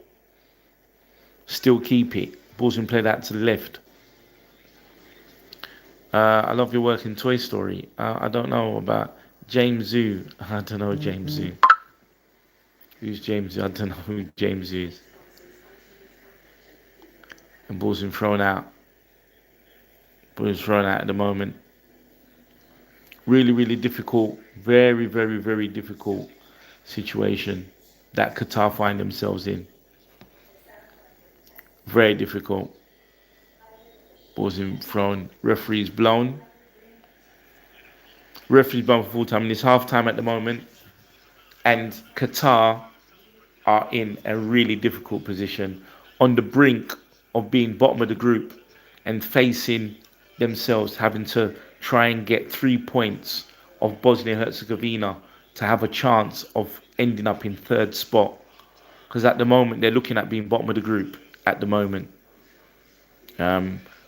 Still keep it. Ball's been played out to the left. I love your work in Toy Story. I don't know about James Zhu. I don't know James Zhu. Who's James Zhu? I don't know who James Zhu is. And ball's been thrown out. Ball's thrown out at the moment. Really, really difficult. Very, very, very difficult situation that Qatar find themselves in. Very difficult. Ball's been thrown. Referee's blown. Referee's blown for full time. And it's half time at the moment. And Qatar are in a really difficult position. On the brink of being bottom of the group. And facing themselves having to try and get 3 points of Bosnia-Herzegovina to have a chance of ending up in third spot. Because at the moment, they're looking at being bottom of the group at the moment.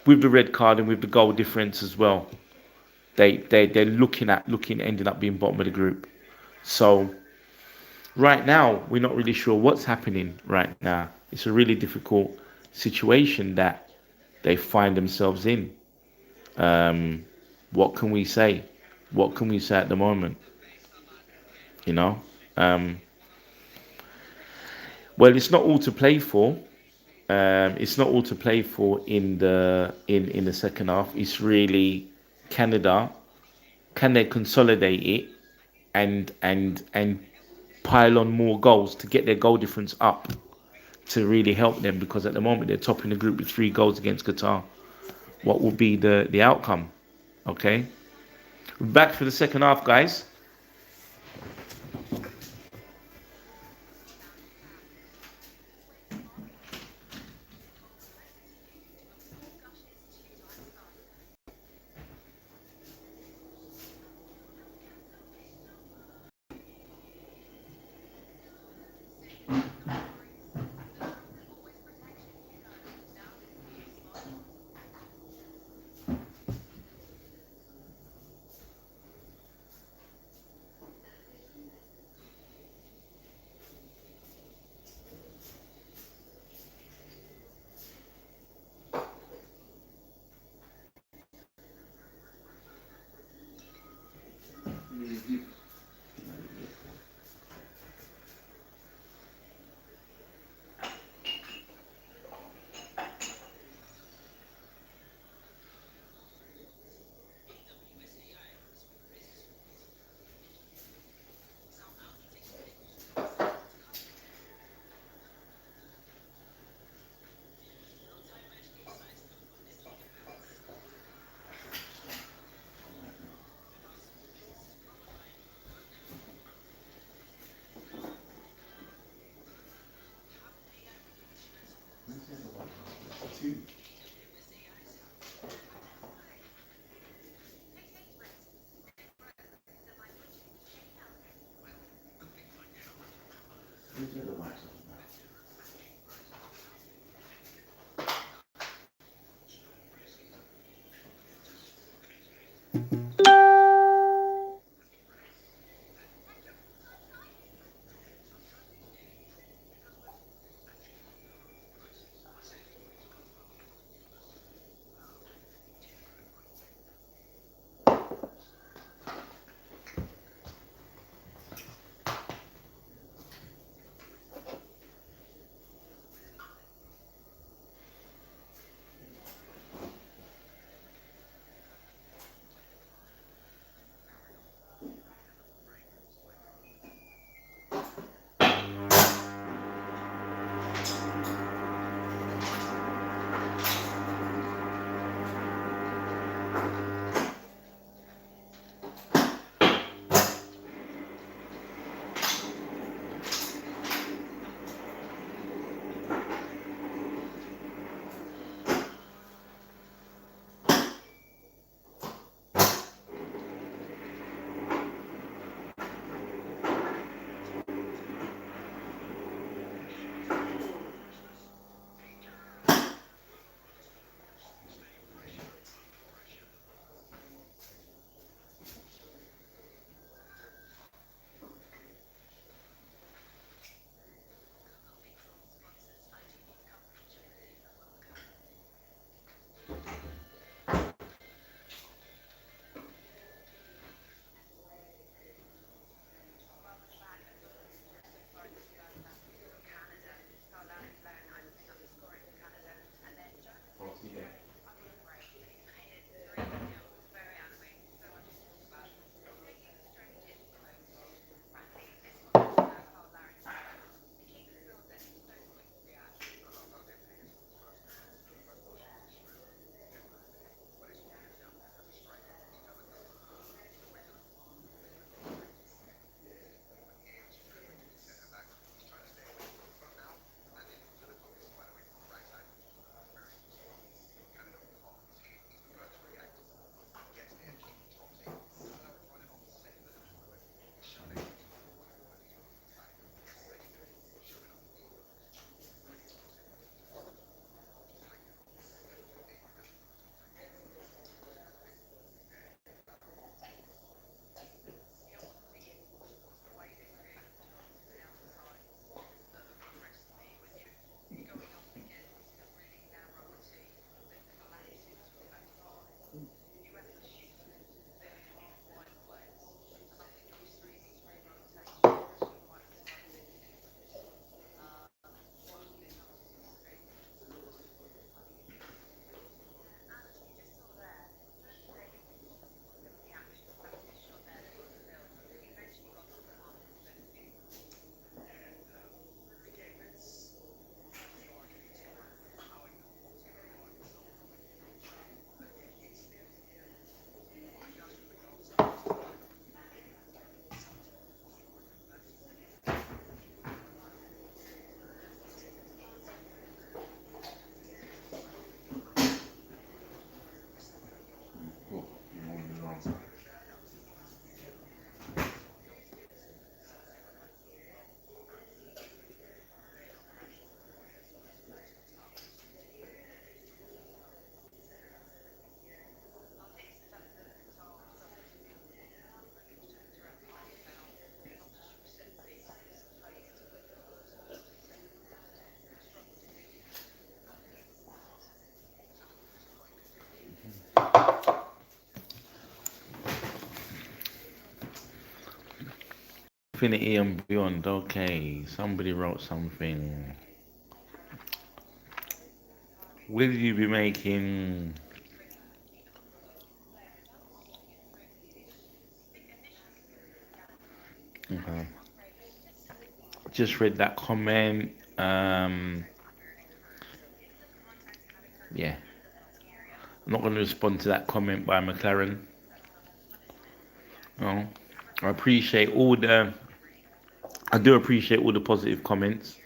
With the red card and with the goal difference as well. They're looking ending up being bottom of the group. So right now, we're not really sure what's happening right now. It's a really difficult situation that they find themselves in. What can we say? What can we say at the moment? You know? Well, it's not all to play for. It's not all to play for in the second half. It's really Canada. Can they consolidate it and pile on more goals to get their goal difference up to really help them? Because at the moment they're topping the group with 3 goals against Qatar. What will be the outcome? Okay. Back for the second half, guys. Infinity and Beyond. Okay, somebody wrote something. Will you be making? Okay. Just read that comment. Yeah, I'm not going to respond to that comment by McLaren. No, I appreciate all the. I do appreciate all the positive comments.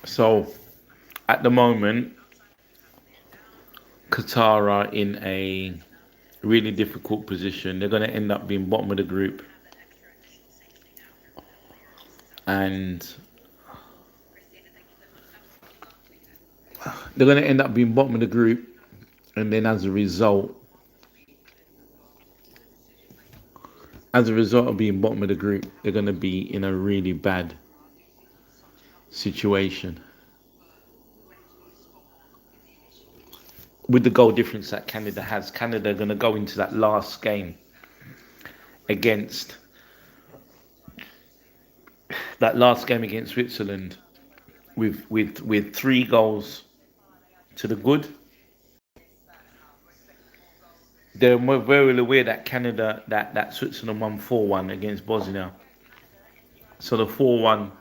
So, at the moment, Qatar are in a really difficult position. They're going to end up being bottom of the group, and they're going to end up being bottom of the group, and then as a result of being bottom of the group, they're going to be in a really bad situation with the goal difference that Canada has. Canada are going to go into that last game against Switzerland with 3 goals to the good. They're very well aware that that Switzerland won 4-1 against Bosnia. So the 4-1,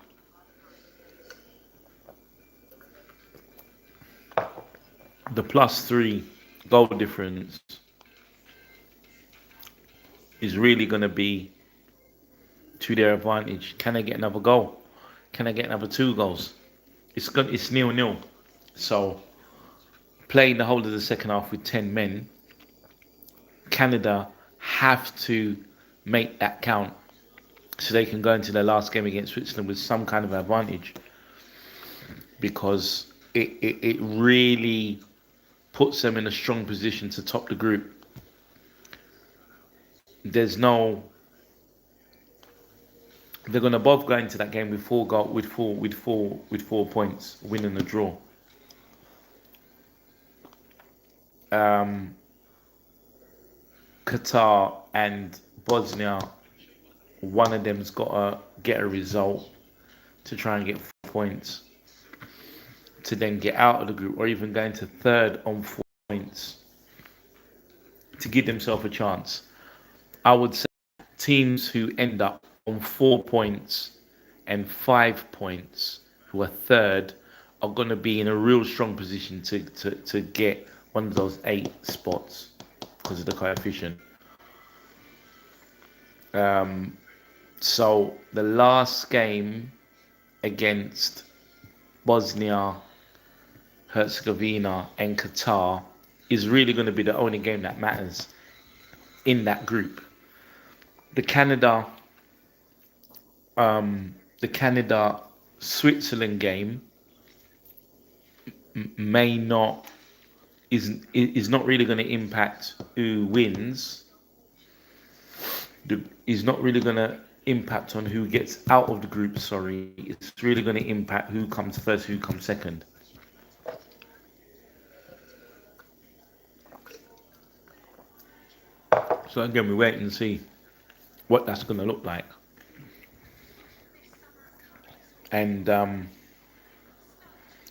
the +3 goal difference is really going to be to their advantage. Can they get another goal? Can they get another 2 goals? It's 0-0. So playing the whole of the second half with 10 men, Canada have to make that count so they can go into their last game against Switzerland with some kind of advantage, because it really puts them in a strong position to top the group. They're going to both go into that game with 4 points, win and a draw. Qatar and Bosnia, one of them's got to get a result to try and get 4 points to then get out of the group, or even going to third on 4 points to give themselves a chance. I would say teams who end up on 4 points and 5 points, who are third, are going to be in a real strong position to get one of those 8 spots because of the coefficient. So the last game against Bosnia, Herzegovina and Qatar is really going to be the only game that matters in that group. The Canada Switzerland game is not really going to impact who wins. Is not really going to impact on who gets out of the group. Sorry, it's really going to impact who comes first, who comes second. So again, we wait and see what that's going to look like, and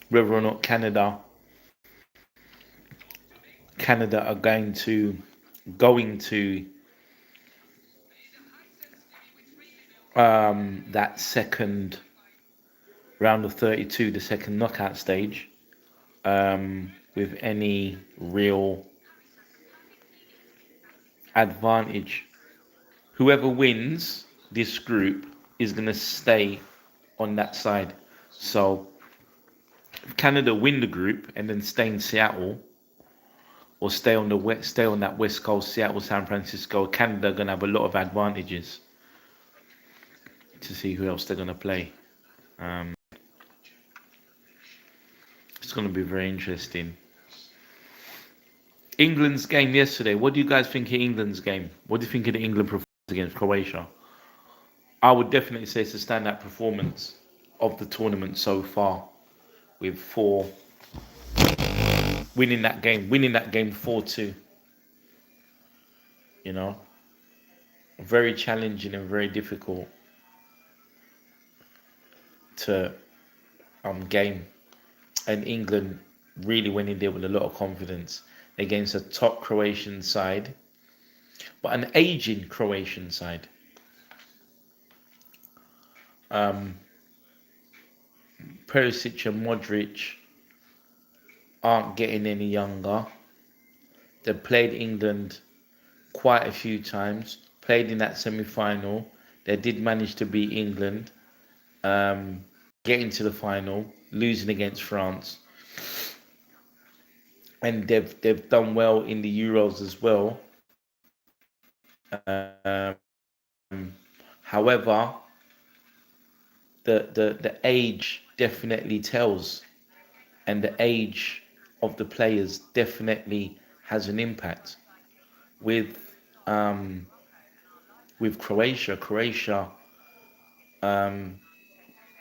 whether or not Canada are going to go into that second round of 32, the second knockout stage, with any real advantage. Whoever wins this group is going to stay on that side. So if Canada win the group and then stay in Seattle, or stay on that West Coast, Seattle, San Francisco, Canada are going to have a lot of advantages to see who else they're going to play. It's going to be very interesting. England's game yesterday. What do you guys think of England's game? What do you think of the England performance against Croatia? I would definitely say it's a standout performance of the tournament so far, with 4 winning that game 4-2. You know, very challenging and very difficult to game. And England really went in there with a lot of confidence against a top Croatian side, but an aging Croatian side. Um, Perisic and Modric aren't getting any younger. They've played England quite a few times, played in that semi-final. They did manage to beat England, get into the final, losing against France. And they've done well in the Euros as well. However, the age definitely tells, and the age of the players definitely has an impact. With um, with Croatia,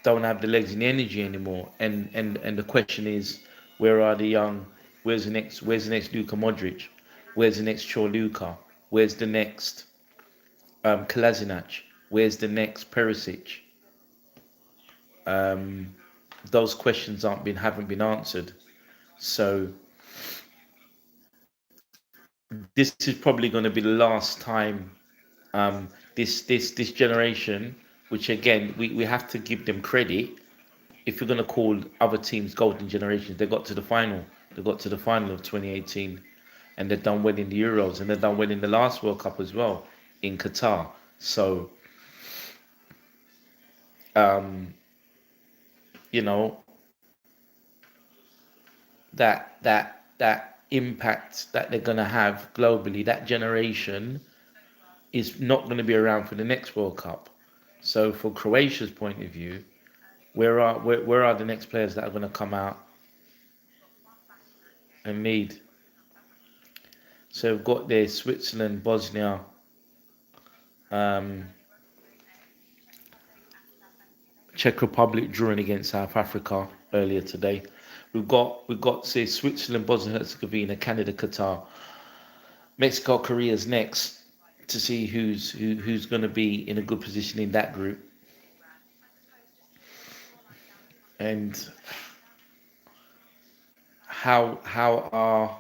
don't have the legs and the energy anymore, and the question is, where are the young? Where's the next Luka Modric? Where's the next Chorluka? Where's the next Kolasinac? Where's the next Perisic? Those questions haven't been answered. So this is probably going to be the last time this generation, which again we have to give them credit. If you're going to call other teams golden generations, they got to the final. They got to the final of 2018, and they've done well in the Euros, and they've done well in the last World Cup as well in Qatar. So you know, that impact that they're going to have globally, that generation is not going to be around for the next World Cup. So for Croatia's point of view, where are the next players that are going to come out and lead? So we've got there Switzerland, Bosnia, Czech Republic drawing against South Africa earlier today. We've got say Switzerland, Bosnia Herzegovina, Canada, Qatar, Mexico, Korea's next to see who's going to be in a good position in that group. And how are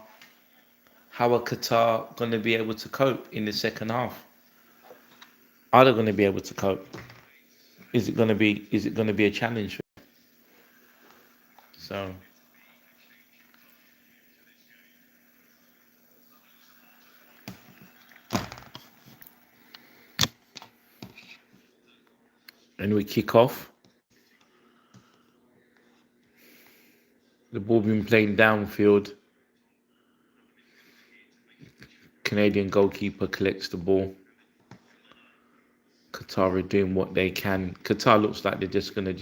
Qatar going to be able to cope in the second half? Are they going to be able to cope? Is it going to be a challenge? So and we kick off. The ball being played downfield. Canadian goalkeeper collects the ball. Qatar are doing what they can. Qatar looks like they're just gonna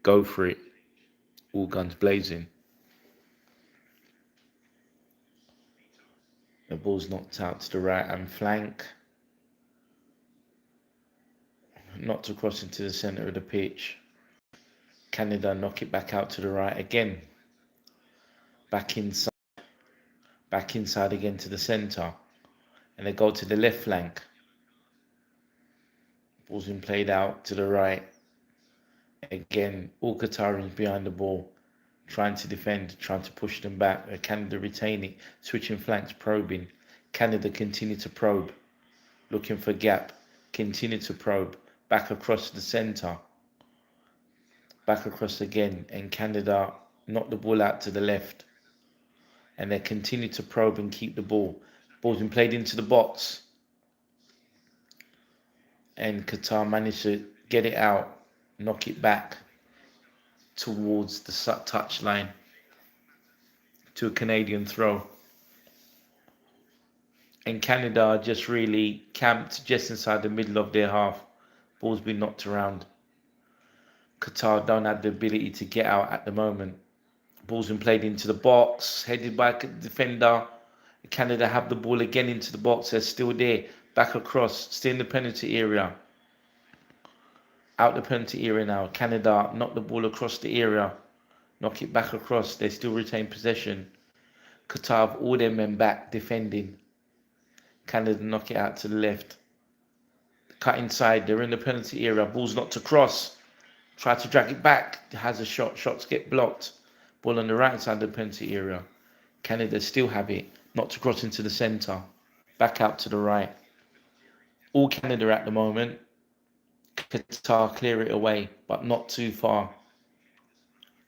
go for it, all guns blazing. The ball's knocked out to the right hand flank, knocked across into the centre of the pitch. Canada knock it back out to the right again. Back inside again to the centre, and they go to the left flank. Ball's been played out to the right. Again, all Qatarians behind the ball, trying to defend, trying to push them back. Canada retaining, switching flanks, probing. Canada continue to probe, looking for gap, continue to probe, back across the centre, back across again, and Canada knock the ball out to the left. And they continue to probe and keep the ball. Ball's been played into the box. And Qatar managed to get it out, knock it back towards the touchline to a Canadian throw. And Canada just really camped just inside the middle of their half. Ball's been knocked around. Qatar don't have the ability to get out at the moment. Ball's been played into the box, headed by a defender. Canada have the ball again into the box. They're still there. Back across, still in the penalty area. Out the penalty area now. Canada knock the ball across the area. Knock it back across. They still retain possession. Qatar have all their men back defending. Canada knock it out to the left. Cut inside. They're in the penalty area. Ball's not to cross. Try to drag it back. Has a shot. Shots get blocked. Ball on the right side of the penalty area. Canada still have it. Not to cross into the centre. Back out to the right. All Canada at the moment. Qatar clear it away, but not too far.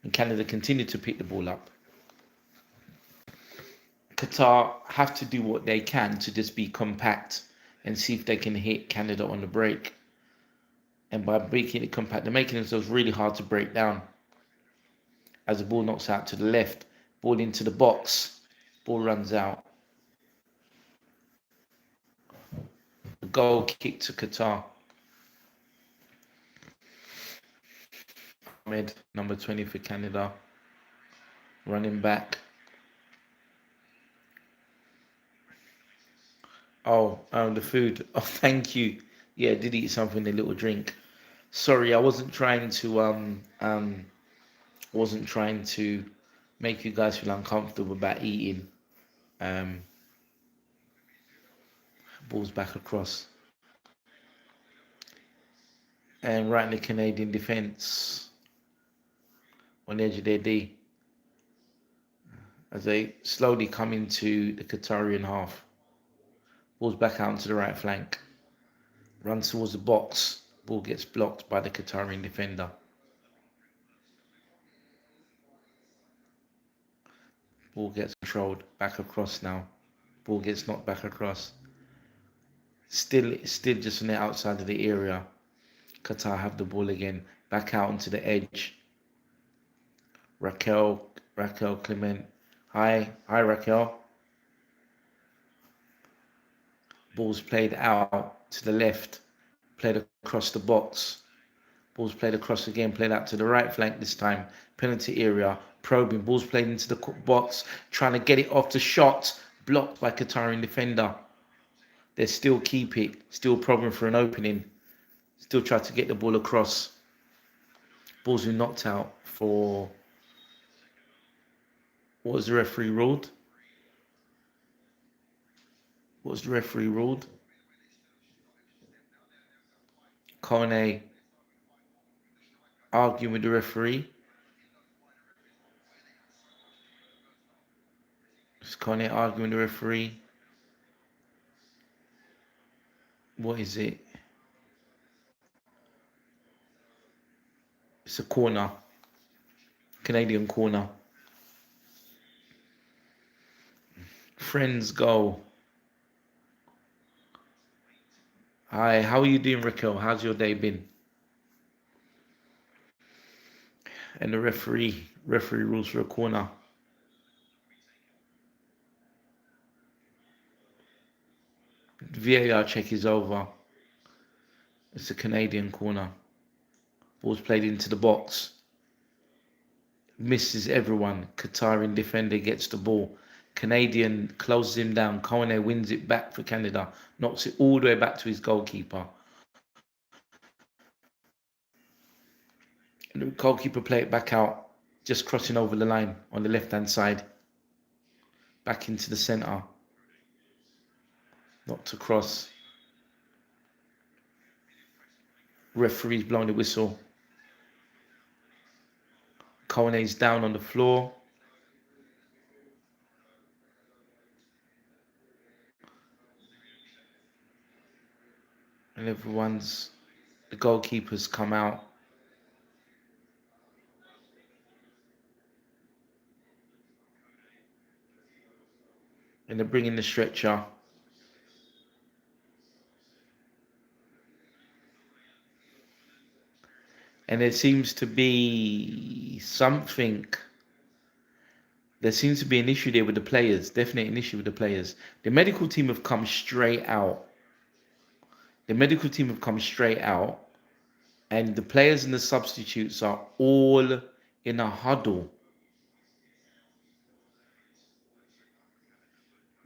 And Canada continue to pick the ball up. Qatar have to do what they can to just be compact and see if they can hit Canada on the break. And by making it compact, they're making themselves really hard to break down. As the ball knocks out to the left, ball into the box, ball runs out. A goal kick to Qatar. Ahmed, number 20 for Canada, running back. Oh, the food. Oh, thank you. Yeah, I did eat something, a little drink. Sorry, I wasn't trying to make you guys feel uncomfortable about eating. Balls back across. And right in the Canadian defence on the edge of their D. As they slowly come into the Qatarian half. Ball's back out onto the right flank. Runs towards the box. Ball gets blocked by the Qatarian defender. Ball gets controlled. Back across now. Ball gets knocked back across. Still just on the outside of the area. Qatar have the ball again. Back out onto the edge. Raquel Clement. Hi Raquel. Ball's played out to the left. Played across the box. Ball's played across again. Played out to the right flank this time. Penalty area. Probing. Ball's played into the box. Trying to get it off the shot. Blocked by Qatarian defender. They still keep it. Still probing for an opening. Still try to get the ball across. Ball's been knocked out for... What was the referee ruled? What was the referee ruled? Kone arguing with the referee. Is Kone arguing with the referee? What is it? It's a corner. Canadian corner. Friends goal. Hi, how are you doing, Raquel? How's your day been? And the referee rules for a corner. VAR check is over. It's a Canadian corner. Ball's played into the box. Misses everyone. Qatarian defender gets the ball. Canadian closes him down. Kone wins it back for Canada. Knocks it all the way back to his goalkeeper. And the goalkeeper play it back out. Just crossing over the line on the left-hand side. Back into the centre. Not to cross. Referee's blowing the whistle. Kone's down on the floor. And the goalkeepers come out. And they're bringing the stretcher. And there seems to be something. There seems to be an issue there with the players. Definitely an issue with the players. The medical team have come straight out. And the players and the substitutes are all in a huddle.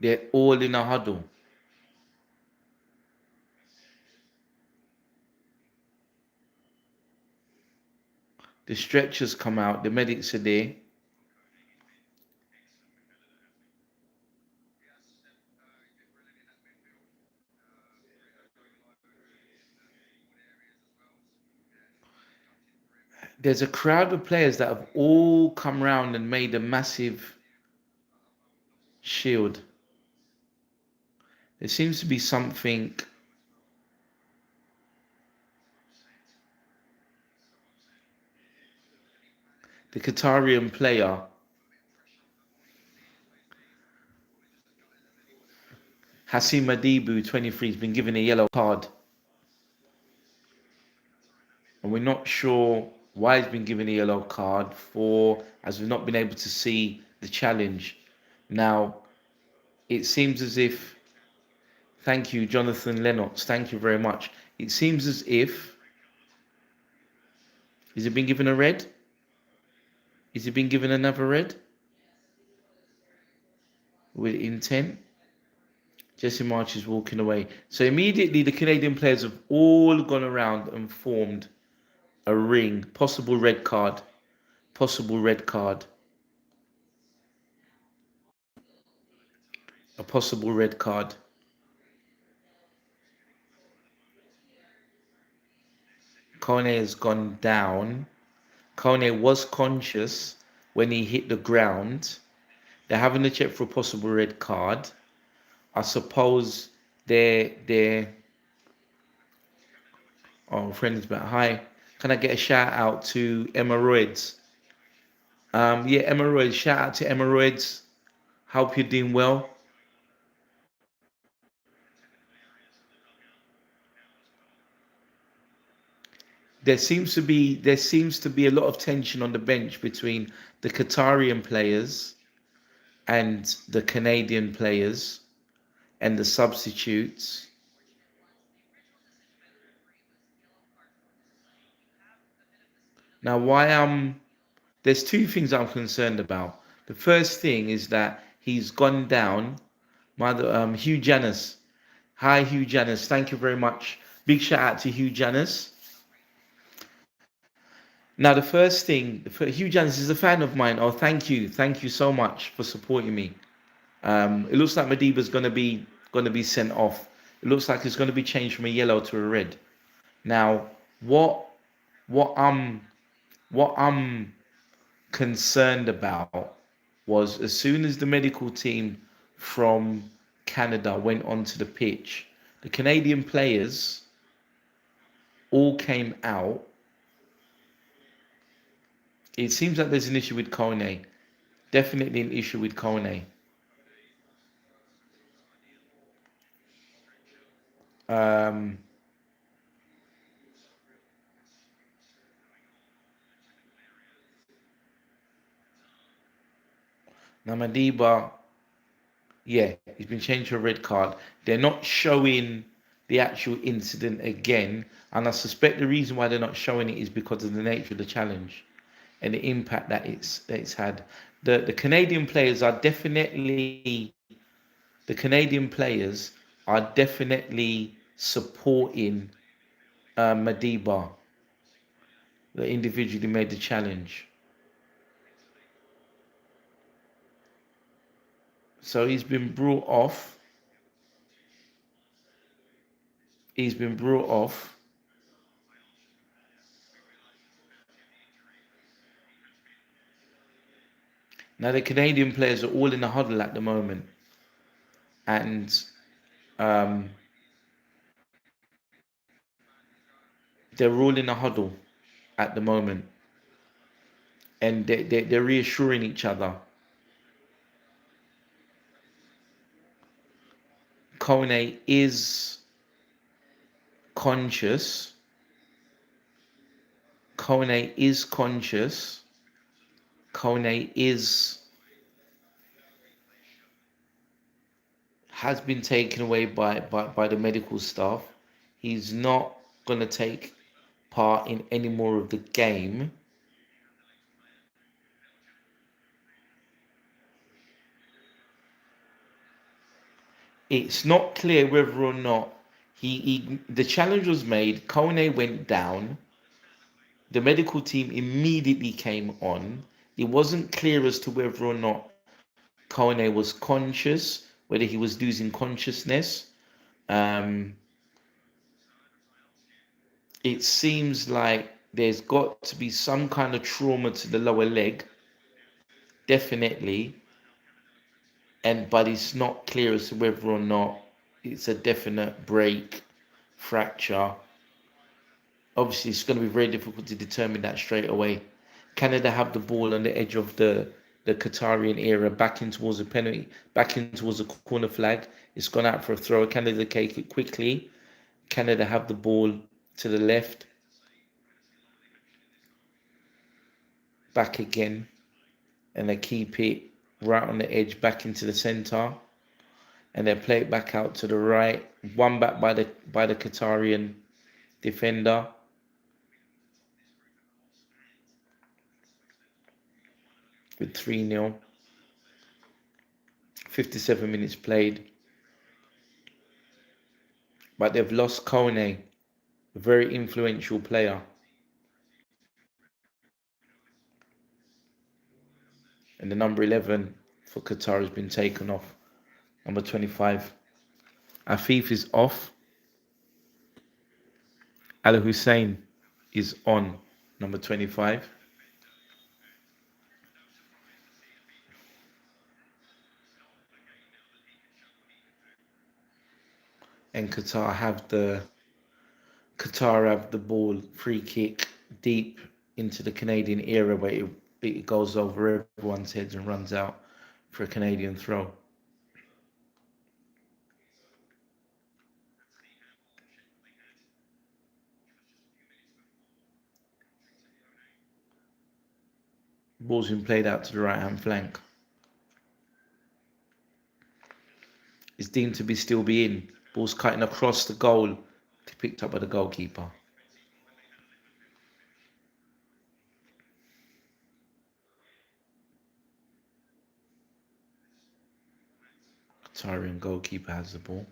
They're all in a huddle. The stretchers come out. The medics are there. there's a crowd of players that have all come round and made a massive shield. There seems to be something. The Qatarian player, Hassim Madibu, 23, has been given a yellow card. And we're not sure why he's been given a yellow card for, as we've not been able to see the challenge. Now, it seems as if, thank you, Jonathan Lennox, thank you very much. It seems as if, has it been given a red? Is it been given another red? With intent? Jesse March is walking away. So immediately the Canadian players have all gone around and formed a ring. Possible red card. Possible red card. A possible red card. Kone has gone down. Kone was conscious when he hit the ground. They're having to check for a possible red card. I suppose they're oh, friends back. Hi. Can I get a shout out to Emeroids? Yeah, Emeroids. Shout out to Emeroids. Hope you're doing well. There seems to be a lot of tension on the bench between the Qatarian players and the Canadian players and the substitutes. Now, there's two things I'm concerned about. The first thing is that he's gone down. Hugh Janis. Hi, Hugh Janis. Thank you very much. Big shout out to Hugh Janis. Now, the first thing, Hugh Janis is a fan of mine. Oh, thank you so much for supporting me. It looks like Madiba's gonna be sent off. It looks like it's gonna be changed from a yellow to a red. Now, what what I'm what I'm concerned about was as soon as the medical team from Canada went onto the pitch, the Canadian players all came out. It seems like there's an issue with Kone. Definitely an issue with Kone. Um, Now Madiba, yeah, he's been changed to a red card. They're not showing the actual incident again, and I suspect the reason why they're not showing it is because of the nature of the challenge and the impact that it's had. The Canadian players are definitely the Canadian players are definitely supporting Madiba, the individual who made the challenge. So he's been brought off. He's been brought off. Now the Canadian players are all in a huddle at the moment, and um, they're all in a huddle at the moment, and they're reassuring each other. Kone is conscious. Kone is conscious. Kone is has been taken away by the medical staff. He's not gonna take part in any more of the game. It's not clear whether or not the challenge was made. Kone went down. The medical team immediately came on. It wasn't clear as to whether or not Kone was conscious, whether he was losing consciousness. Um, it seems like there's got to be some kind of trauma to the lower leg, definitely, but it's not clear as to whether or not it's a definite break, fracture. Obviously, it's going to be very difficult to determine that straight away. Canada have the ball on the edge of the Qatarian era, back in towards the penalty, back in towards the corner flag. It's gone out for a throw. Canada take it quickly. Canada have the ball to the left. Back again. And they keep it right on the edge, back into the centre. And they play it back out to the right. One back by the Qatarian defender. With 3-0. 57 minutes played. But they've lost Kone, a very influential player. And the number 11 for Qatar has been taken off. Number 25. Afif is off. Al Hussein is on, number 25. And Qatar have the ball, free kick deep into the Canadian area, where it goes over everyone's heads and runs out for a Canadian throw. Ball's been played out to the right hand flank. It's deemed to be still be in. Ball's cutting across the goal, picked up by the goalkeeper. Qatarian goalkeeper has the ball.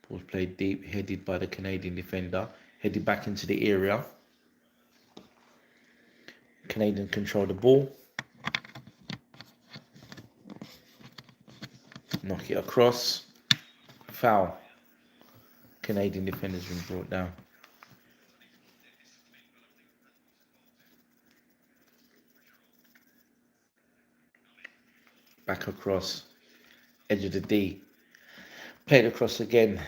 Ball's played deep, headed by the Canadian defender, headed back into the area. Canadian control the ball. Knock it across. Foul. Canadian defender's been brought down. Back across. Edge of the D. Played across again.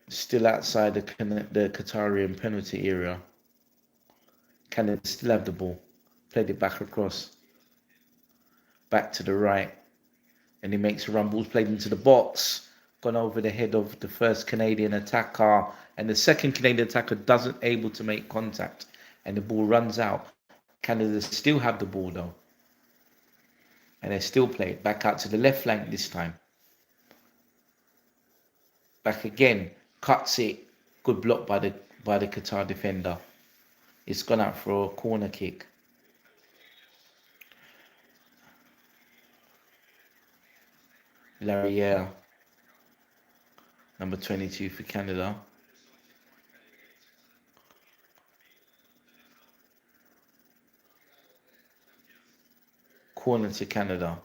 Still outside the Qatarian penalty area. Canada still have the ball. Played it back across. Back to the right. And he makes a run. Ball's played into the box. Gone over the head of the first Canadian attacker. And the second Canadian attacker doesn't able to make contact. And the ball runs out. Canada still have the ball though. And they still play it back out to the left flank this time. Back again. Cuts it. Good block by the Qatar defender. It's gone out for a corner kick. Larriere, number 22 for Canada. Corner to Canada.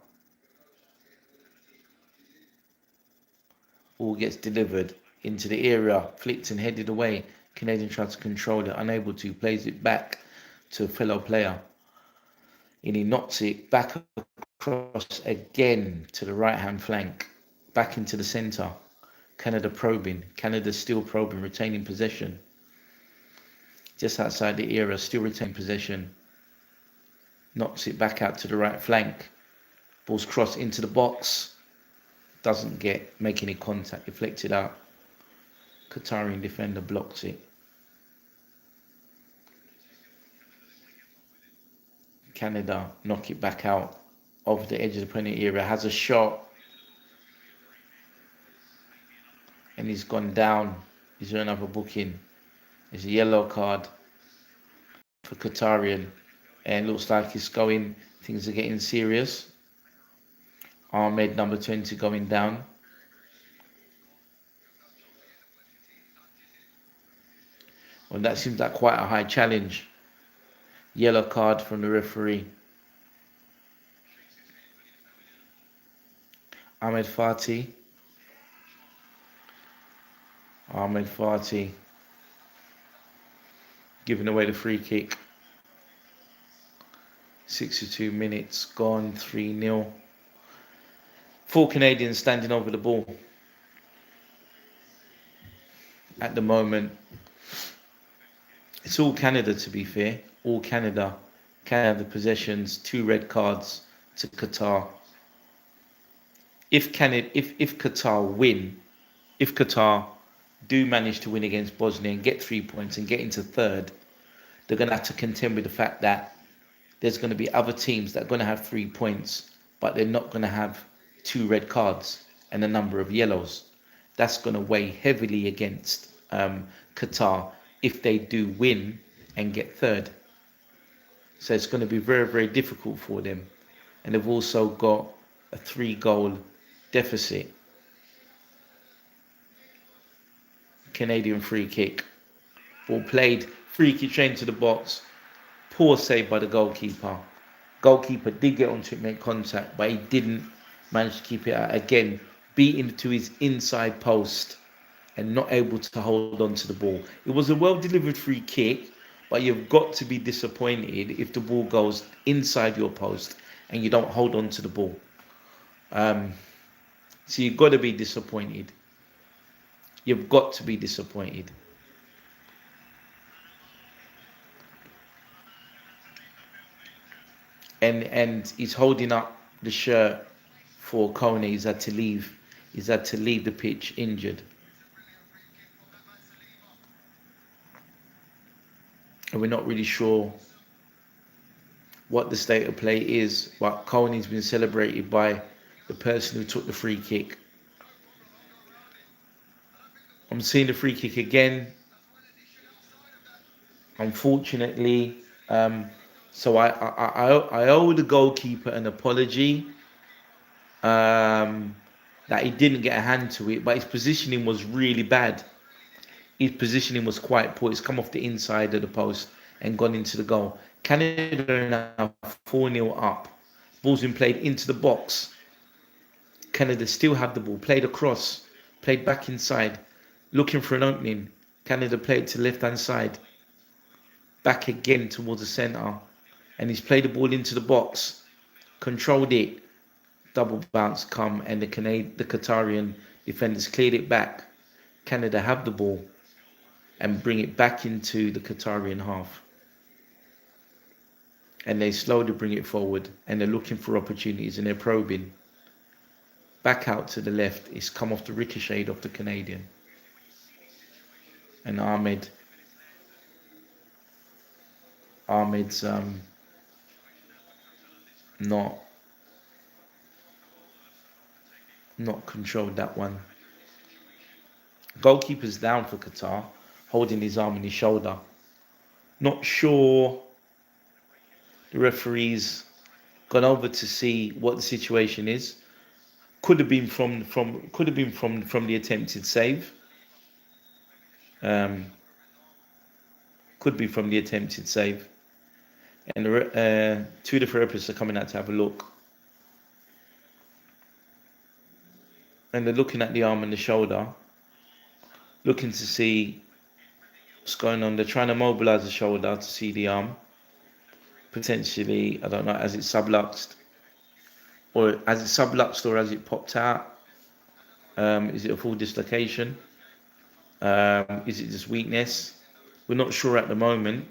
Ball gets delivered into the area, flicked and headed away. Canadian tries to control it, unable to, plays it back to a fellow player. And he knocks it back across again to the right hand flank, back into the centre. Canada probing. Canada still probing, retaining possession. Just outside the area, still retaining possession. Knocks it back out to the right flank. Ball's crossed into the box. Doesn't make any contact, deflected out. Qatarian defender blocks it. Canada knock it back out of the edge of the penalty area. Has a shot. And he's gone down. Is there another booking? There's a yellow card for Qatarian. And looks like it's going, things are getting serious. Ahmed, number 20, going down. Well, that seems like quite a high challenge. Yellow card from the referee. Ahmed Fati. giving away the free kick. 62 minutes gone, 3-0. 4 Canadians standing over the ball. At the moment, it's all Canada, to be fair. All Canada. Canada possessions, 2 red cards to Qatar. If Qatar do manage to win against Bosnia and get 3 points and get into third, they're going to have to contend with the fact that there's going to be other teams that are going to have 3 points, but they're not going to have 2 red cards and a number of yellows. That's going to weigh heavily against Qatar if they do win and get third. So it's going to be very, very difficult for them. And they've also got a 3-goal deficit. Canadian free kick. Ball played, free kick straight into the box. Poor save by the goalkeeper. Goalkeeper did get onto it, make contact, but he didn't manage to keep it out. Again, beaten to his inside post and not able to hold on to the ball. It was a well-delivered free kick, but you've got to be disappointed if the ball goes inside your post and you don't hold on to the ball. So you've got to be disappointed. You've got to be disappointed. And he's holding up the shirt for Kone. He's had to leave. He's had to leave the pitch injured. And we're not really sure what the state of play is, but Kone's been celebrated by the person who took the free kick. I'm seeing the free kick again. Unfortunately, so I owe the goalkeeper an apology that he didn't get a hand to it, but his positioning was really bad. His positioning was quite poor. It's come off the inside of the post and gone into the goal. Canada are now 4-0 up. Ball's been played into the box. Canada still have the ball. Played across. Played back inside. Looking for an opening. Canada played to the left-hand side. Back again towards the centre. And he's played the ball into the box. Controlled it. Double bounce come and the Qatarian defenders cleared it back. Canada have the ball and bring it back into the Qatarian half. And they slowly bring it forward and they're looking for opportunities and they're probing. Back out to the left. It's come off the ricochet of the Canadian. And Ahmed's not controlled that one. Goalkeeper's down for Qatar, holding his arm and his shoulder. Not sure the referee's gone over to see what the situation is. Could have been from the attempted save. Could be from the attempted save. And two of the therapists are coming out to have a look. And they're looking at the arm and the shoulder, looking to see what's going on. They're trying to mobilize the shoulder to see the arm. Potentially, I don't know, as it subluxed, or as it popped out. Is it a full dislocation? Is it just weakness? We're not sure at the moment.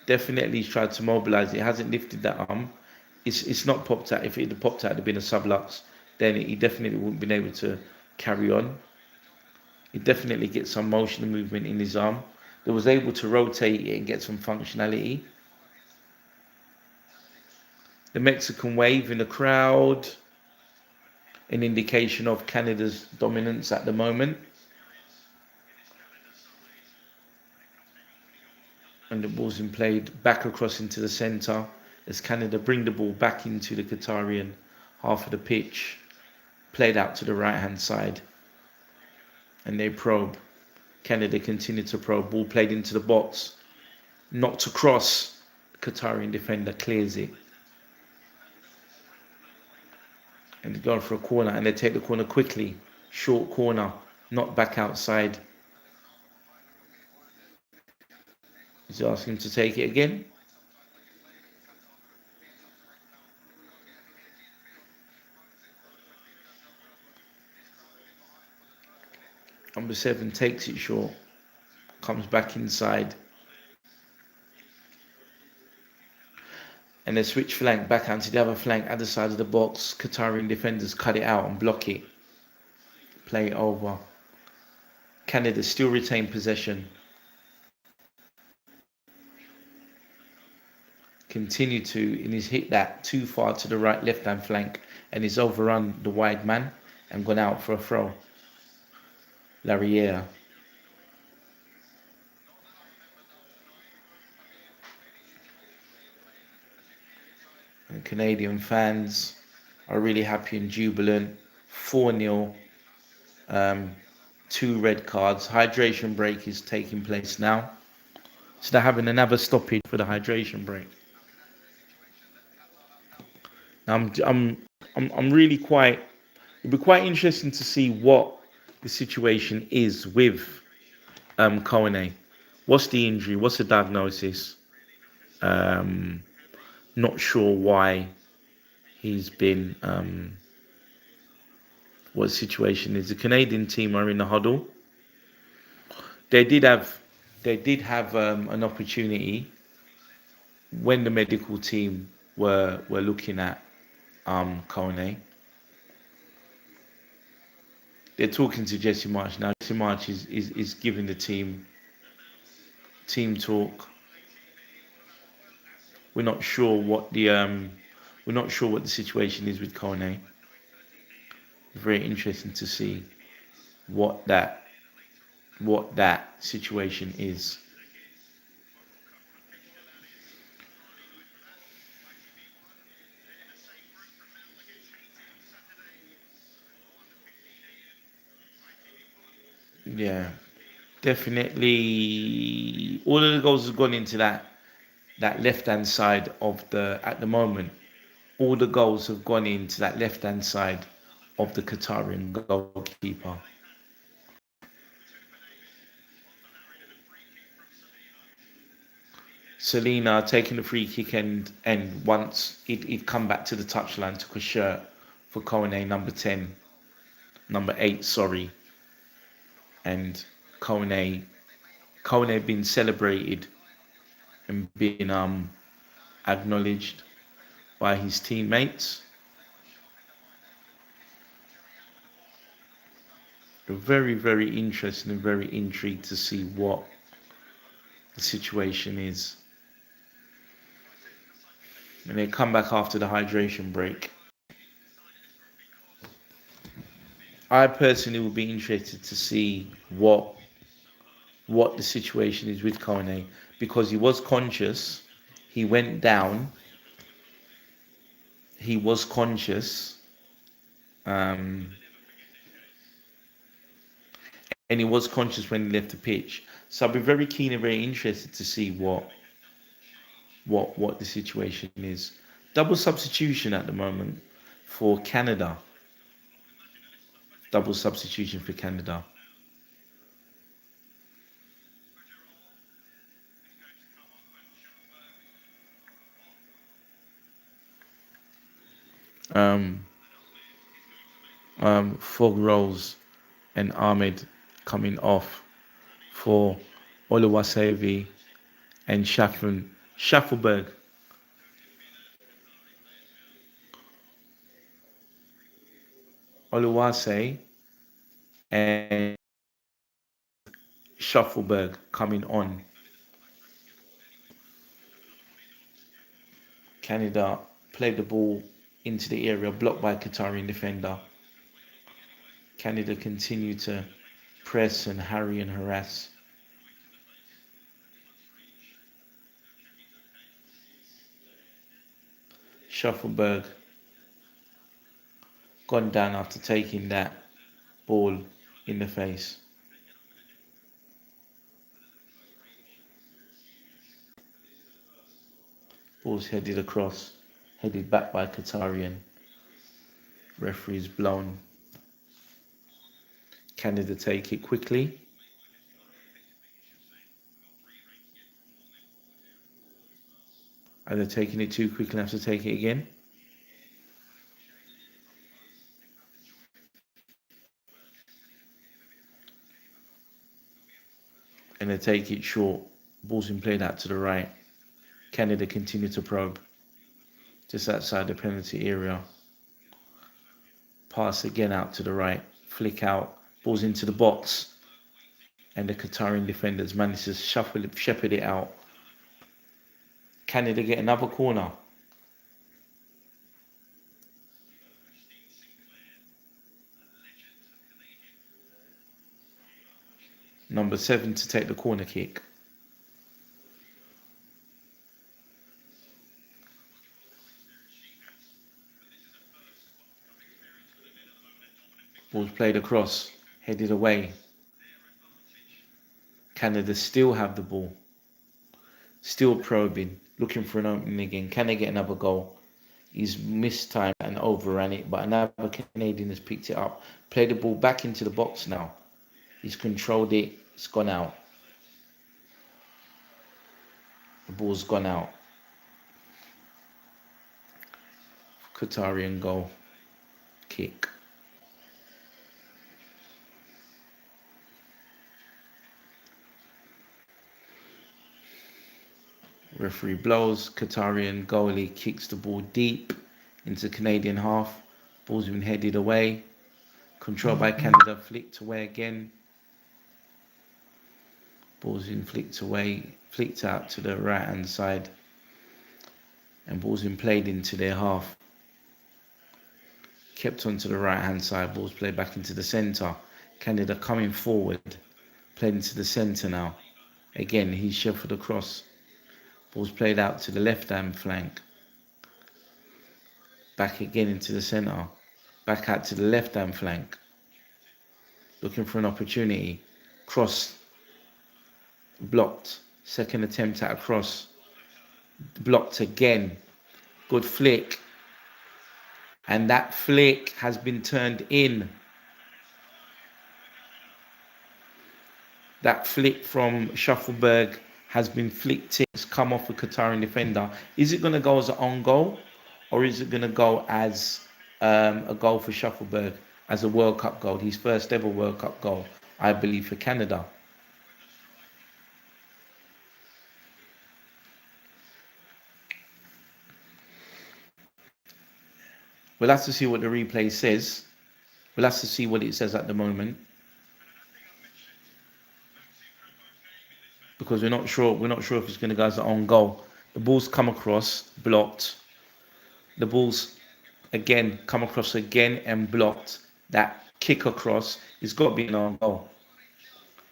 Definitely he's tried to mobilize it. It hasn't lifted that arm. It's not popped out. If it had popped out, it'd been a sublux. Then he definitely wouldn't been able to carry on. He definitely gets some motion and movement in his arm. They was able to rotate it and get some functionality. The Mexican wave in the crowd, an indication of Canada's dominance at the moment. And the ball's been played back across into the centre as Canada bring the ball back into the Qatarian half of the pitch. Played out to the right-hand side. And they probe. Canada continue to probe. Ball played into the box. Knocked across. The Qatarian defender clears it. And they go for a corner and they take the corner quickly. Short corner. Not back outside. He's asking him to take it again. Number 7 takes it short, comes back inside, and they switch flank back onto the other flank, other side of the box. Qatarian defenders cut it out and block it. Play it over. Canada still retain possession. Continue to, and he's hit that too far to the right left hand flank, and he's overrun the wide man and gone out for a throw. Larriere. And Canadian fans are really happy and jubilant. 4-0. 2 red cards. Hydration break is taking place now. So they're having another stoppage for the hydration break. I'm really quite. It'll be quite interesting to see what the situation is with Kone. What's the injury? What's the diagnosis? Um, Not sure why he's been. What the situation is? The Canadian team are in the huddle. They did have. They did have an opportunity when the medical team were looking at Kone. They're talking to Jesse March now. Jesse March is giving the team talk. We're not sure what the situation is with Kone. Very interesting to see what that situation is. Yeah, definitely. All of the goals have gone into that left hand side of the at the moment. All the goals have gone into that left hand side of the Qatarian goalkeeper. Selena taking the free kick and once it come back to the touchline, took a shirt for Kone number 10, number 8, sorry, and Kone being celebrated and being acknowledged by his teammates. Very interesting and very intrigued to see what the situation is. And they come back after the hydration break. I personally would be interested to see what the situation is with Kone because he was conscious. He went down. He was conscious. Um, and he was conscious when he left the pitch. So I'll be very keen and very interested to see what the situation is. Double substitution at the moment for Canada. Double substitution for Canada. Um, Fog Rolls and Ahmed coming off for Oluwasevi and Schaffelberg. Oluwase and Schaffelberg coming on. Canada played the ball into the area, blocked by Qatarian defender. Canada continue to press and harry and harass. Schaffelberg gone down after taking that ball in the face. Ball's headed across, headed back by Qatarian. Referee's blown. Canada take it quickly. Are they taking it too quickly and have to take it again? And they take it short. Ball's been played out to the right. Canada continue to probe. Just outside the penalty area. Pass again out to the right. Flick out. Ball's into the box. And the Qatarian defenders manage to shepherd it out. Canada get another corner. Number 7 to take the corner kick. Ball's played across, headed away. Canada still have the ball. Still probing, looking for an opening again. Can they get another goal? He's missed time and overran it, but another Canadian has picked it up. Played the ball back into the box now. He's controlled it. It's gone out. The ball's gone out. Qatarian goal. Kick. Referee blows. Qatarian goalie kicks the ball deep into Canadian half. Ball's been headed away. Controlled by Canada. Flicked away again. Ball's been flicked away. Flicked out to the right hand side. And ball's been played into their half. Kept onto the right hand side. Ball's played back into the centre. Canada coming forward. Played into the centre now. Again, he's shuffled across. Ball's played out to the left hand flank. Back again into the centre. Back out to the left hand flank. Looking for an opportunity. Cross. Blocked. Second attempt at a cross. Blocked again. Good flick. And that flick has been turned in. That flick from Shuffleberg has been flicked in. It's come off a Qatarian defender. Is it going to go as an own goal? Or is it going to go as a goal for Shuffleberg? As a World Cup goal. His first ever World Cup goal, I believe, for Canada. We'll have to see what the replay says. We'll have to see what it says at the moment. Because we're not sure if it's going to go as an own goal. The ball's come across, blocked. The ball's again come across again and blocked. That kick across, it's got to be an own goal.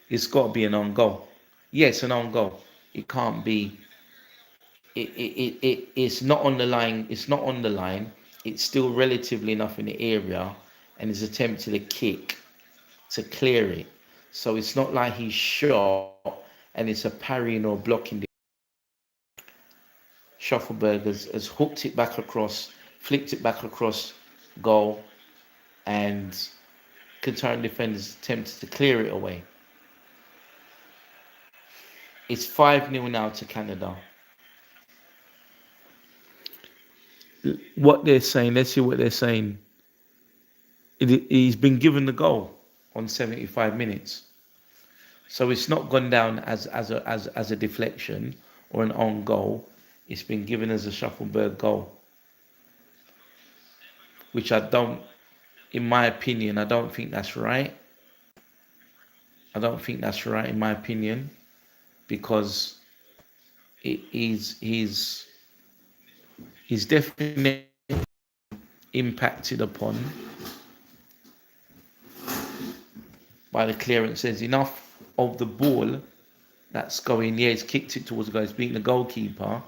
It's got to be an own goal. Yes, an own goal. It can't be. It's not on the line. It's not on the line. It's still relatively enough in the area, and he's attempted a kick to clear it. So it's not like he's shot and it's a parrying or blocking. Shuffleberg has hooked it back across, flicked it back across goal, and Qatari defenders attempted to clear it away. It's 5-0 now to Canada. What they're saying, let's see what they're saying. He's been given the goal on 75 minutes. So it's not gone down as a deflection or an own goal. It's been given as a Shuffleberg goal. Which in my opinion, I don't think that's right. I don't think that's right in my opinion. Because he's definitely impacted upon by the clearance. There's enough of the ball that's going. Yeah, he's kicked it towards the goal. He's beating the goalkeeper,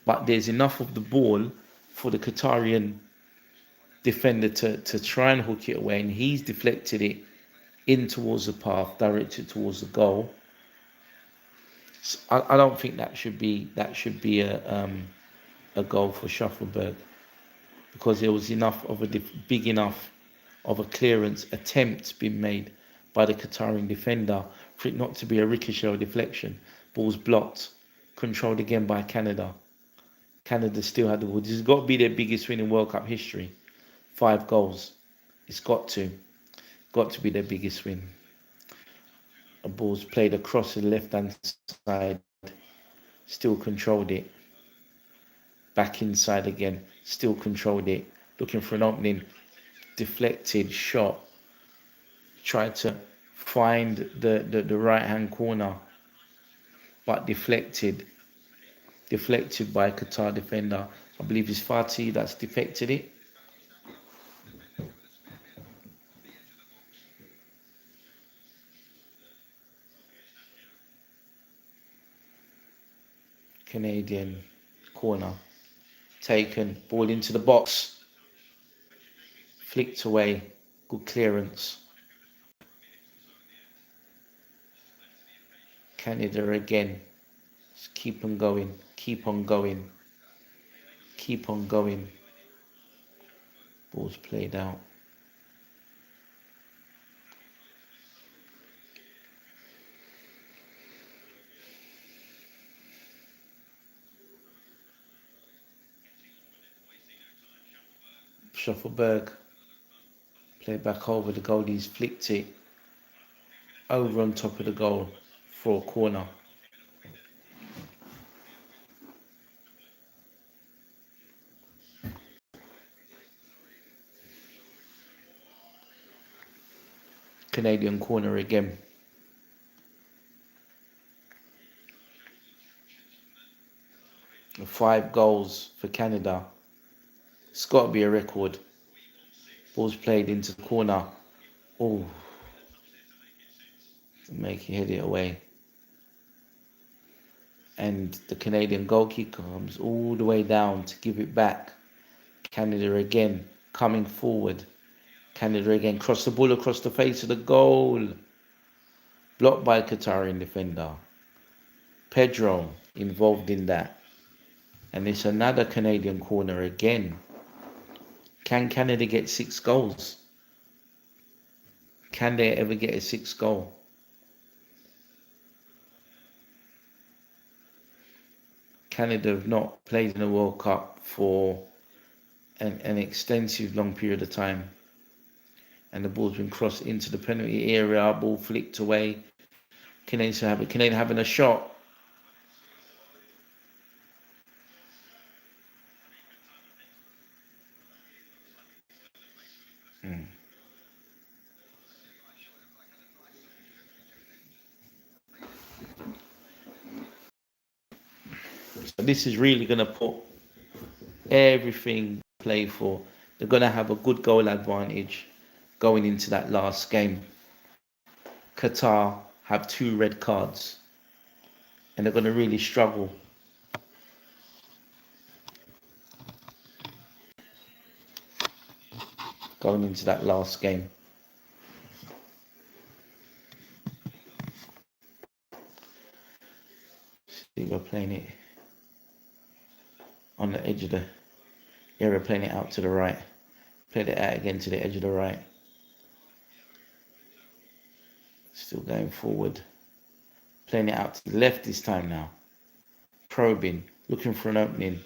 but there's enough of the ball for the Qatarian defender to try and hook it away, and he's deflected it in towards the path, directed towards the goal. So I don't think that should be a goal for Shuffleberg, because there was enough of big enough of a clearance attempt being made by the Qatarian defender for it not to be a ricochet or deflection. Ball's blocked, controlled again by Canada. Canada still had the ball. This has got to be their biggest win in World Cup history. 5 goals. It's got to. Got to be their biggest win. A ball's played across the left-hand side. Still controlled it. Back inside again. Still controlled it. Looking for an opening. Deflected shot. Tried to find the right-hand corner. But deflected. Deflected by a Qatar defender. I believe it's Fatih that's deflected it. Canadian corner. Taken. Ball into the box. Flicked away. Good clearance. Canada again. Just keep on going. Keep on going. Keep on going. Ball's played out. Shuffleberg. Played back over the goalies. Flicked it. Over on top of the goal for a corner. Canadian corner again. And 5 goals for Canada. It's got to be a record. Ball's played into the corner. Oh, make you head it away. And the Canadian goalkeeper comes all the way down to give it back. Canada again coming forward. Canada again cross the ball across the face of the goal. Blocked by a Qatarian defender. Pedro involved in that. And it's another Canadian corner again. Can Canada get 6 goals? Can they ever get a 6th goal? Canada have not played in a World Cup for an extensive long period of time. And the ball's been crossed into the penalty area. Ball flicked away. Canadian having a shot. So this is really going to put everything play for. They're going to have a good goal advantage going into that last game. Qatar have 2 red cards and they're going to really struggle. Going into that last game. See, we're playing it on the edge of the area, playing it out to the right. Played it out again to the edge of the right. Still going forward. Playing it out to the left this time now. Probing, looking for an opening.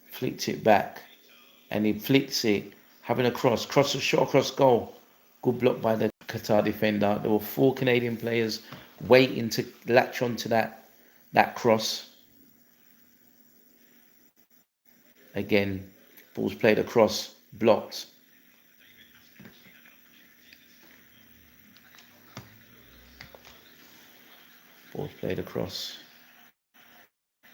Flicked it back. And he flicks it. Having a cross a shot across goal. Good block by the Qatar defender. There were 4 Canadian players waiting to latch onto that cross. Again, ball's played across, blocked. Ball's played across.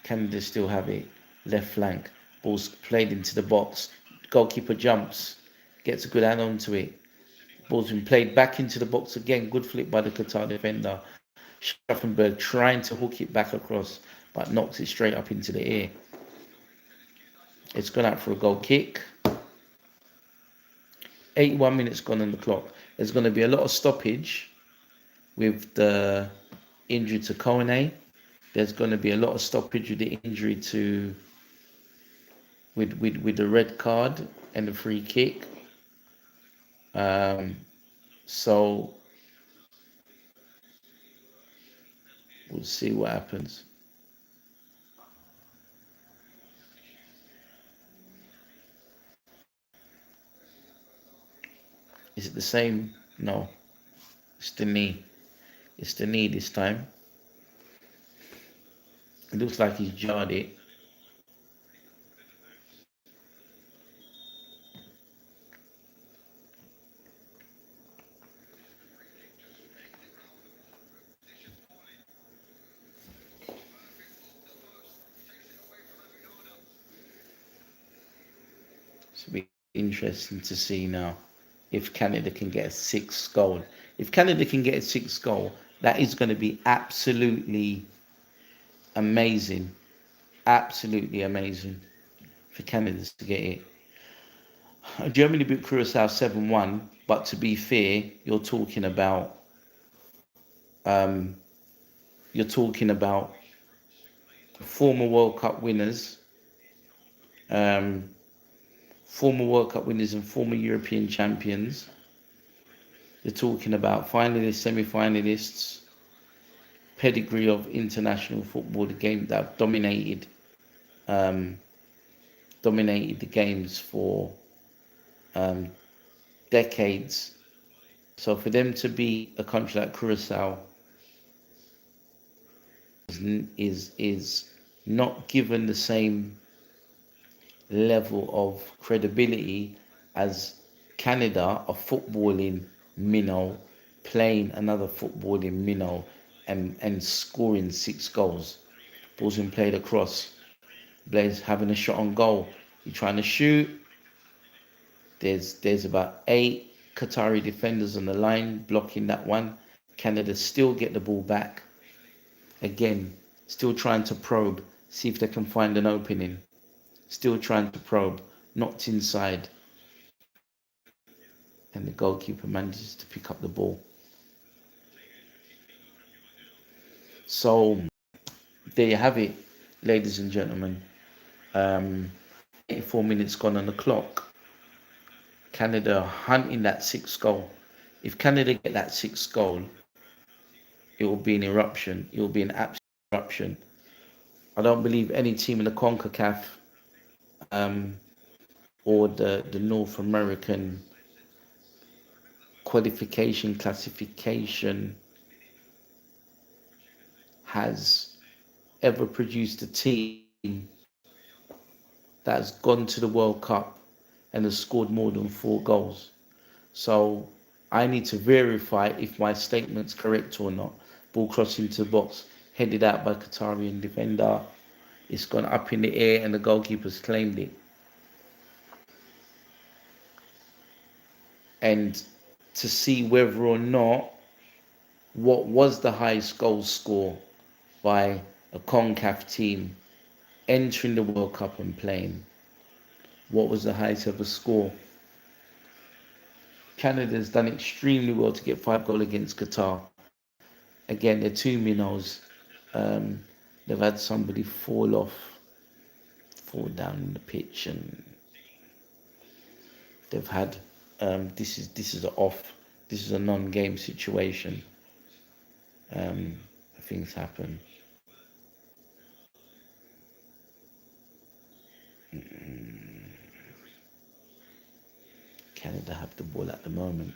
Canada still have it. Left flank. Ball's played into the box. Goalkeeper jumps. Gets a good hand onto it. Ball's been played back into the box again. Good flip by the Qatar defender. Schaffenberg trying to hook it back across, but knocks it straight up into the air. It's gone out for a goal kick. 81 minutes gone on the clock. There's going to be a lot of stoppage with the injury to Kone. There's going to be a lot of stoppage with the injury to with the red card and the free kick. So we'll see what happens. Is it the same? No, it's the knee. It's the knee this time. It looks like he's jarred it. It's a bit interesting to see now if Canada can get a sixth goal. If Canada can get a sixth goal, that is going to be absolutely amazing. Absolutely amazing for Canada to get it. Germany beat Curacao 7-1, but to be fair, um, you're talking about former World Cup winners, um, former World Cup winners and former European champions. You're talking about finalists, semi-finalists, pedigree of international football, the game that have um, dominated the games for um, decades. So for them to be a country like Curacao is not given the same level of credibility as Canada, a footballing minnow, playing another footballing minnow and scoring 6 goals. Ball's been played across. Blaze having a shot on goal. You're trying to shoot. There's about 8 Qatari defenders on the line blocking that one. Canada still get the ball back. Again, still trying to probe, see if they can find an opening. Still trying to probe, knocked inside, and the goalkeeper manages to pick up the ball. So there you have it, ladies and gentlemen. 84 minutes gone on the clock. Canada hunting that sixth goal. If Canada get that sixth goal, it will be an eruption. It will be an absolute eruption. I don't believe any team in the CONCACAF um, or the North American qualification classification has ever produced a team that has gone to the World Cup and has scored more than 4 goals. So I need to verify if my statement's correct or not. Ball crossing to the box, headed out by Qatarian defender. It's gone up in the air and the goalkeeper's claimed it. And to see whether or not what was the highest goal score by a CONCACAF team entering the World Cup and playing. What was the highest ever score? Canada's done extremely well to get 5 goals against Qatar. Again, they're 2 minnows. Um, they've had somebody fall down in the pitch, and they've had this is a off. This is a non-game situation. Things happen. Canada have the ball at the moment.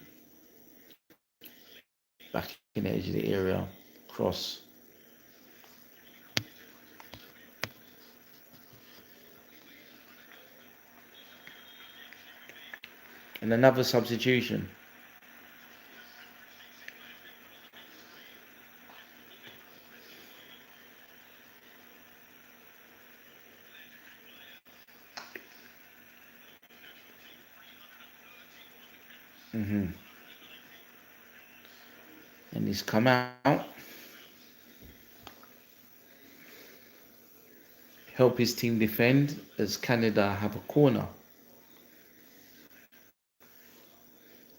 Back in the edge of the area, cross. And another substitution. And he's come out, help his team defend as Canada have a corner.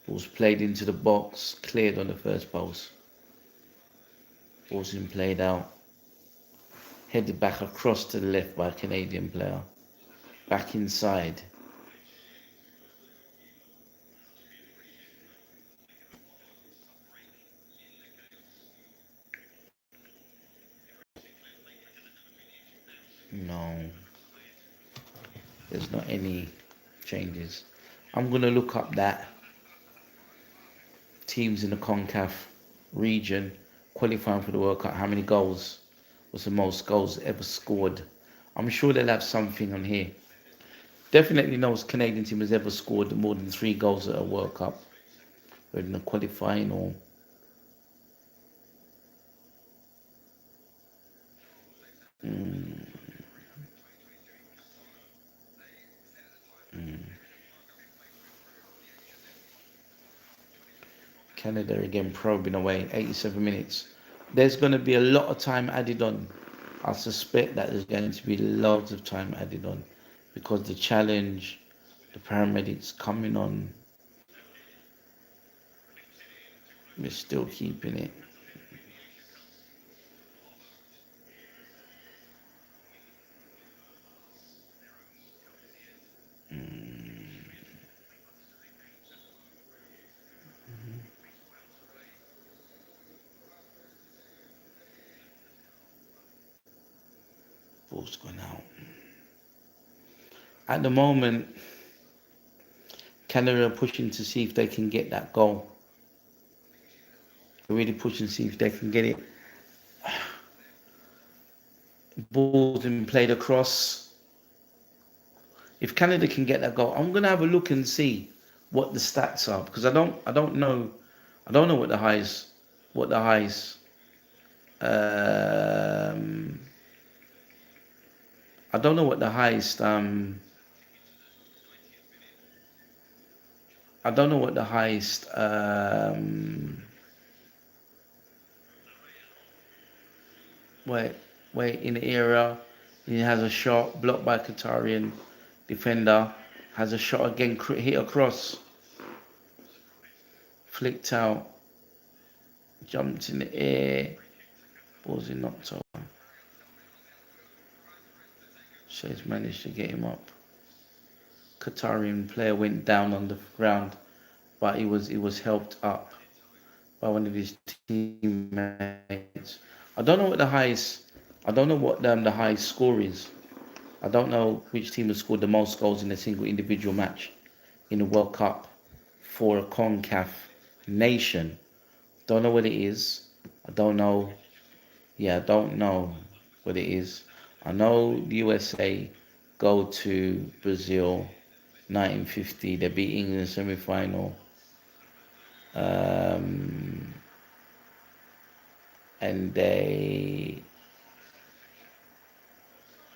Ball's played into the box, cleared on the first post. Ball's been played out, headed back across to the left by a Canadian player. Back inside. No, there's not any changes. I'm going to look up that teams in the CONCACAF region qualifying for the World Cup. How many goals was the most goals ever scored? I'm sure they'll have something on here. Definitely no Canadian team has ever scored more than 3 goals at a World Cup, whether in the qualifying or. Mm, mm. Canada again probing away, 87 minutes. There's going to be a lot of time added on. I suspect that there's going to be loads of time added on because the challenge, the paramedics coming on, we're still keeping it. Ball's gone out. At the moment, Canada are pushing to see if they can get that goal. They're really pushing to see if they can get it. Ball's been played across. If Canada can get that goal, I'm gonna have a look and see what the stats are because I don't know what the highest. Um, I don't know what the highest. I don't know what the highest. Wait, wait in the area. He has a shot blocked by Qatarian defender. Has a shot again hit across. Flicked out. Jumped in the air. Ball's in knocked over. So he's managed to get him up. Qatarian player went down on the ground, but he was helped up by one of his teammates. I don't know what the highest. I don't know what the highest score is. I don't know which team has scored the most goals in a single individual match in the World Cup for a CONCACAF nation. Don't know what it is. I don't know. Yeah, I don't know what it is. I know the USA go to Brazil 1950. They beat England in the semi-final. Um, and they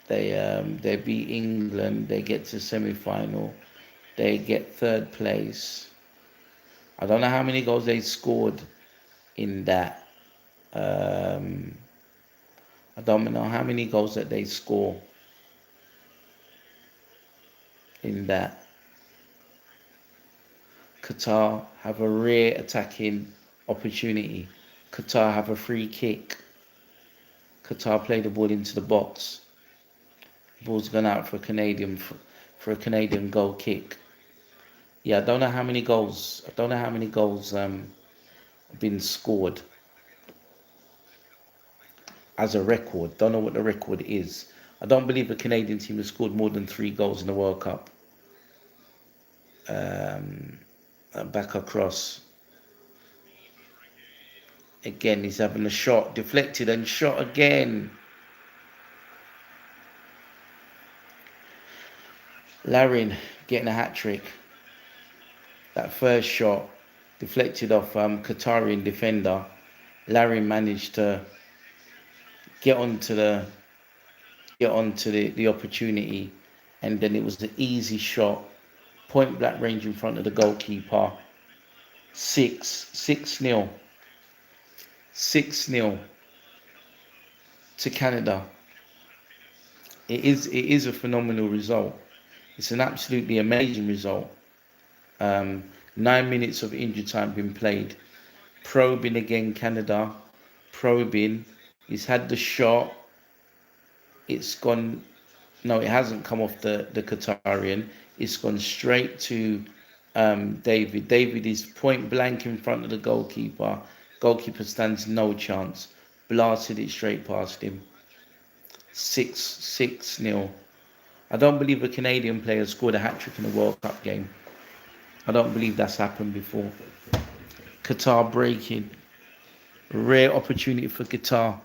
beat England. They get to semi-final. They get third place. I don't know how many goals they scored in that. Um, I don't know how many goals that they score in that. Qatar have a rare attacking opportunity. Qatar have a free kick. Qatar play the ball into the box. Ball's gone out for a Canadian goal kick. Yeah, I don't know how many goals. I don't know how many goals have been scored as a record. Don't know what the record is. I don't believe a Canadian team has scored more than 3 goals in the World Cup. Um, Back across. Again, he's having a shot deflected and shot again. Larin getting a hat trick. That first shot deflected off Qatarian defender. Larin managed to get onto the opportunity, and then it was the easy shot, point blank range in front of the goalkeeper. 6-0, 6-0 to Canada. It is a phenomenal result. It's an absolutely amazing result. 9 minutes of injury time been played. Probing again, Canada. Probing. He's had the shot. It's gone. No, it hasn't come off the Qatarian. It's gone straight to David. David is point blank in front of the goalkeeper. Goalkeeper stands no chance. Blasted it straight past him. 6-0. I don't believe a Canadian player scored a hat trick in a World Cup game. I don't believe that's happened before. Qatar breaking. Rare opportunity for Qatar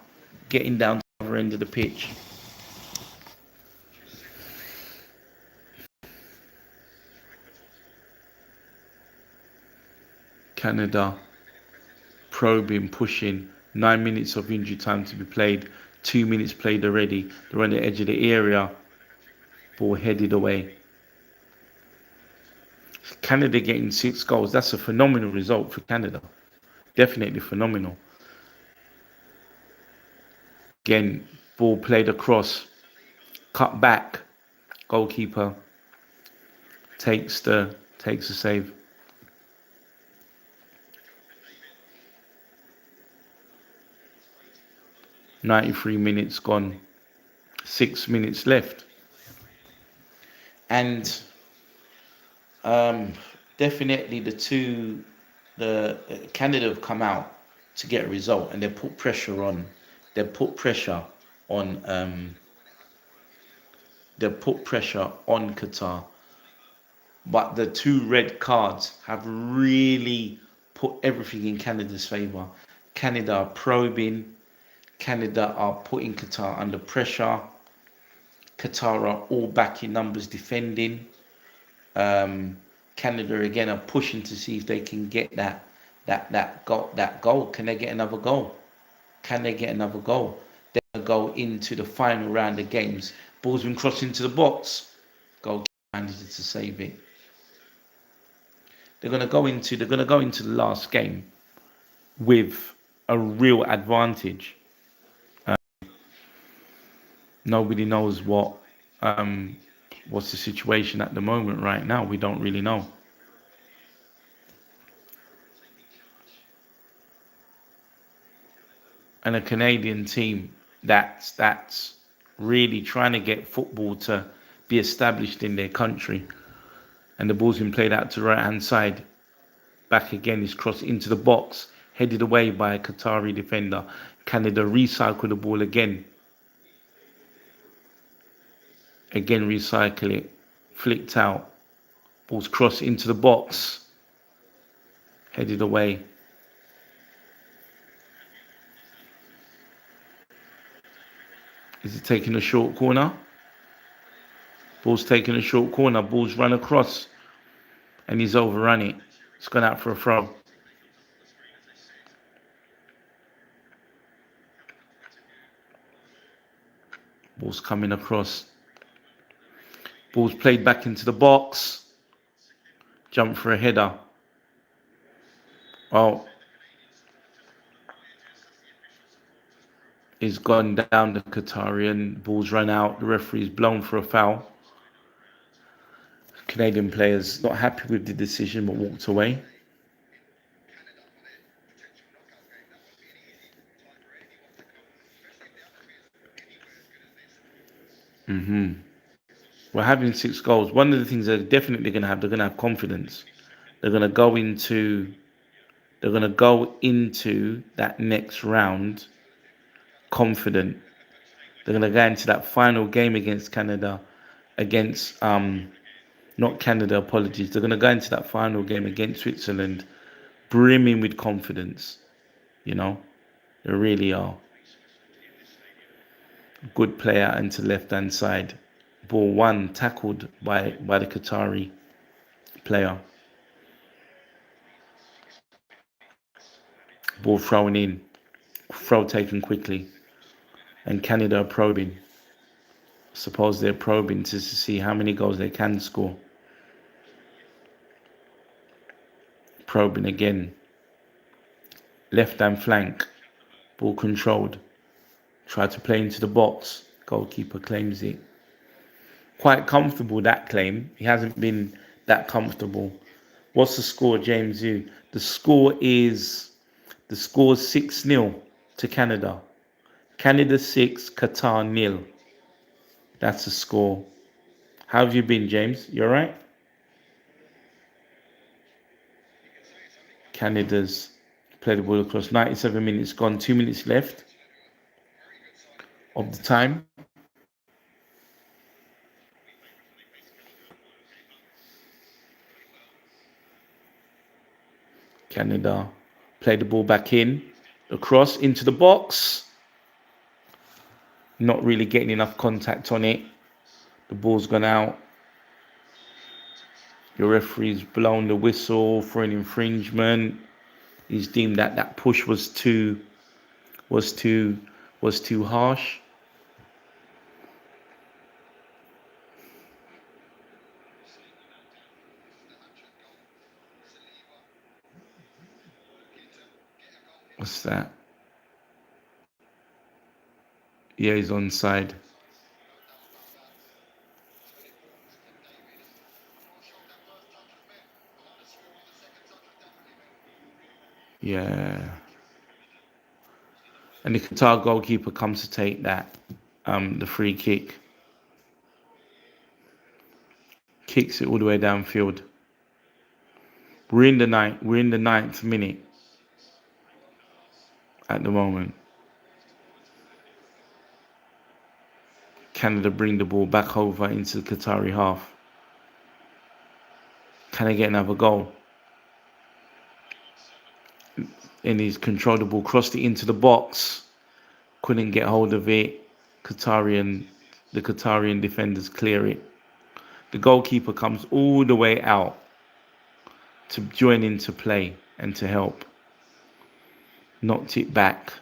getting down to the other end of the pitch. Canada probing, pushing. 9 minutes of injury time to be played. 2 minutes played already. They're on the edge of the area. Ball headed away. Canada getting 6 goals. That's a phenomenal result for Canada. Definitely phenomenal. Again, ball played across. Cut back. Goalkeeper takes the save. 93 minutes gone. 6 minutes left. And definitely the Canada have come out to get a result, and they put pressure on. They put pressure on. They put pressure on Qatar. But the 2 red cards have really put everything in Canada's favour. Canada are probing. Canada are putting Qatar under pressure. Qatar are all back in numbers defending. Canada again are pushing to see if they can get that goal. Can they get another goal? Can they get another goal? They're gonna go into the final round of games. Ball's been crossed into the box. Goalkeeper manages to save it. They're gonna go into the last game with a real advantage. Nobody knows what's the situation at the moment right now. We don't really know. And a Canadian team that's really trying to get football to be established in their country. And the ball's been played out to the right hand side. Back again is crossed into the box, headed away by a Qatari defender. Canada recycle the ball again. Again recycle it. Flicked out. Ball's crossed into the box. Headed away. Is it taking a short corner? Ball's taking a short corner. Ball's run across. And he's overrun it. It's gone out for a throw. Ball's coming across. Ball's played back into the box. Jump for a header. Oh. He's gone down the Qatarian. Ball's run out. The referee's blown for a foul. Canadian players not happy with the decision but walked away. We're having 6 goals. One of the things they're definitely going to have, they're going to have confidence. They're going to go into that next round confident. They're going to go into that final game against Canada, against not Canada, apologies. They're going to go into that final game against Switzerland brimming with confidence. You know, they really are. Good player into left hand side. Ball one tackled by the Qatari player. Ball thrown in. Throw taken quickly. And Canada are probing. Suppose they're probing to see how many goals they can score. Probing again. Left hand flank. Ball controlled. Try to play into the box. Goalkeeper claims it. Quite comfortable, that claim. He hasn't been that comfortable. What's the score, James Yu? The score is 6-0 to Canada. Canada 6, Qatar 0. That's the score. How have you been, James? You all right? Canada's played the ball across. 97 minutes gone. 2 minutes left of the time. Canada Play the ball back in, across into the box. Not really getting enough contact on it. The ball's gone out. Your referee's blown the whistle for an infringement. He's deemed that that push was too was too harsh. What's that? Yeah, he's onside. Yeah. And the Qatar goalkeeper comes to take that, the free kick, kicks it all the way downfield. We're in the ninth minute at the moment. Canada bring the ball back over into the Qatari half. Can they get another goal? And he's controlled the ball, crossed it into the box. Couldn't get hold of it. Qatarian, the Qatarian defenders clear it. The goalkeeper comes all the way out to join into play and to help. Knocked it back.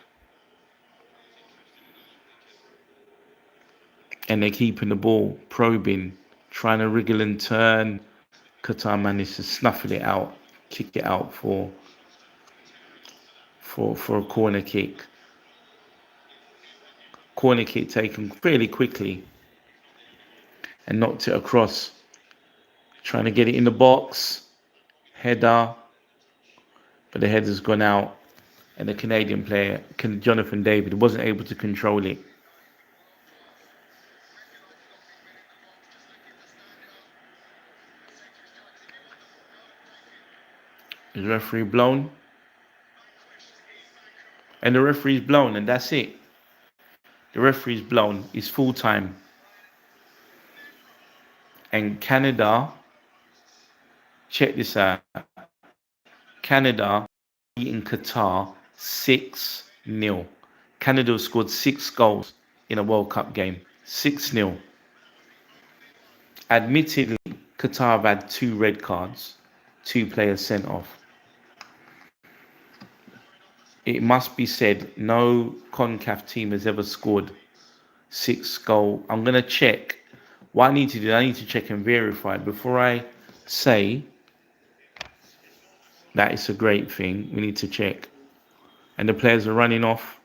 And they're keeping the ball, probing, trying to wriggle and turn. Qatar managed to snuffle it out, kick it out for a corner kick. Corner kick taken fairly quickly and knocked it across. Trying to get it in the box. Header. But the header's gone out. And the Canadian player, Jonathan David, wasn't able to control it. The referee blown. And the referee's blown, and that's it. The referee's blown. It's full time. And Canada, check this out. Canada beating Qatar 6-0. Canada have scored 6 goals in a World Cup game. 6-0. Admittedly, Qatar have had 2 red cards, 2 players sent off. It must be said, no CONCACAF team has ever scored 6 goals. I'm going to check. What I need to do, I need to check and verify before I say that it's a great thing. We need to check. And the players are running off.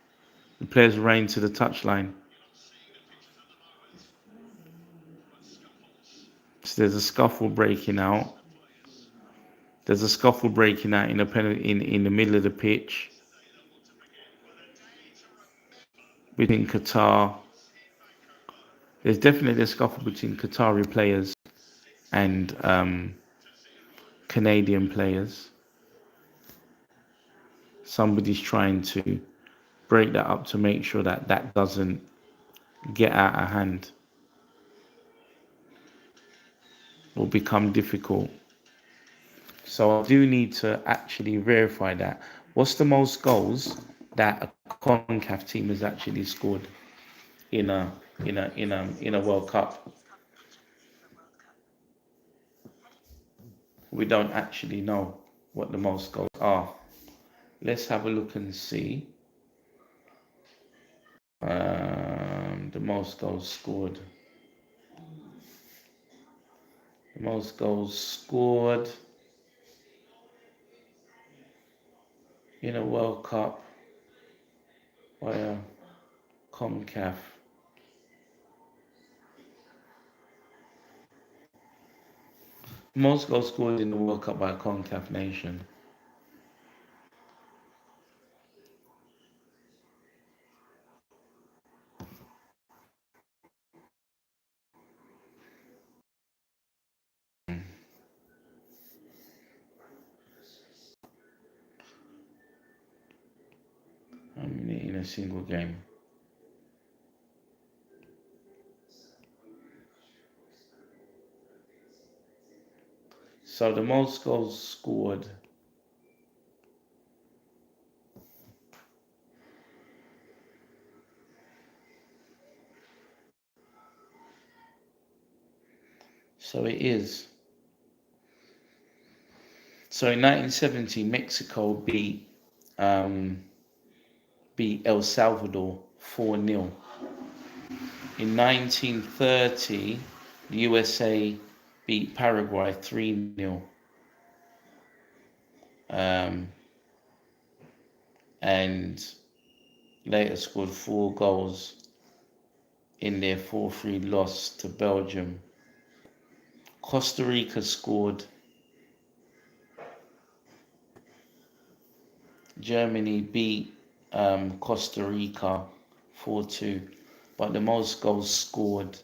The players are running to the touchline. So there's a scuffle breaking out. There's a scuffle breaking out in the middle of the pitch between Qatar. There's definitely a scuffle between Qatari players and Canadian players. Somebody's trying to break that up to make sure that that doesn't get out of hand or become difficult. So I do need to actually verify that. What's the most goals that a CONCACAF team has actually scored in a World Cup? We don't actually know what the most goals are. Let's have a look and see. The most goals scored. The most goals scored in a World Cup by a CONCACAF. Most goals scored in the World Cup by a CONCACAF nation. How many in a single game? So the most goals scored So it is. So in 1970, Mexico um, beat El Salvador 4-0. In 1930, the USA beat Paraguay 3-0. Um, and later scored 4 goals in their 4-3 loss to Belgium. Costa Rica scored. Germany beat Costa Rica 4-2. But the most goals scored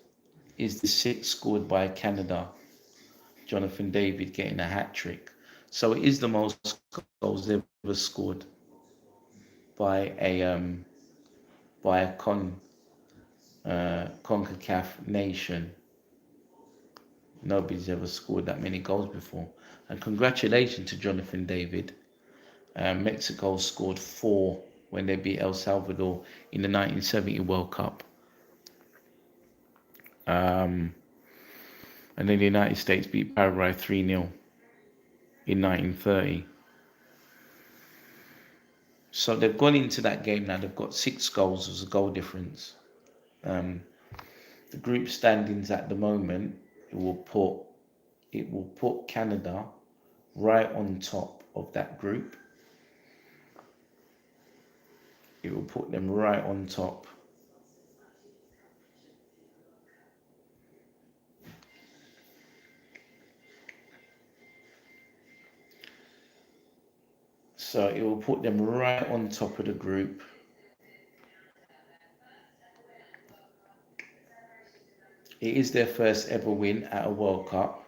is the 6 scored by Canada. Jonathan David getting a hat-trick. So it is the most goals ever scored by a CONCACAF nation. Nobody's ever scored that many goals before. And congratulations to Jonathan David. Mexico scored 4 when they beat El Salvador in the 1970 World Cup. And then the United States beat Paraguay 3-0 in 1930. So they've gone into that game now. They've got 6 goals as a goal difference. The group standings at the moment, it will put Canada right on top of that group. It will put them right on top. So it will put them right on top of the group. It is their first ever win at a World Cup.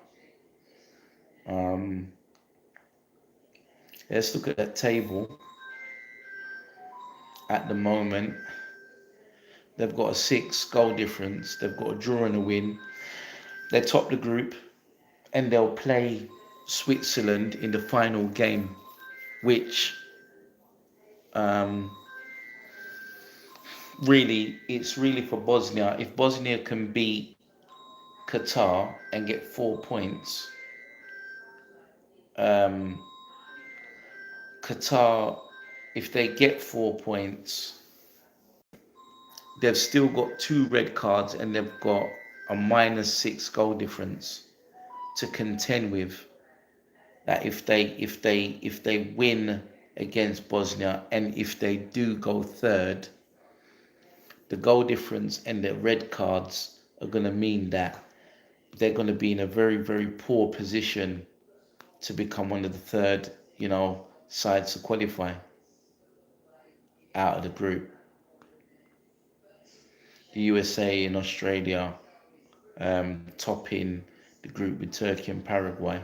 Let's look at that table. At the moment, they've got a 6 goal difference. They've got a draw and a win. They top the group, and they'll play Switzerland in the final game, which it's really for Bosnia. If Bosnia can beat Qatar and get 4 points, Qatar, if they get 4 points, they've still got 2 red cards and they've got a -6 goal difference to contend with. That if they win against Bosnia, and if they do go third, the goal difference and the red cards are going to mean that they're going to be in a very, very poor position to become one of the third, sides to qualify out of the group. The USA and Australia topping the group with Turkey and Paraguay.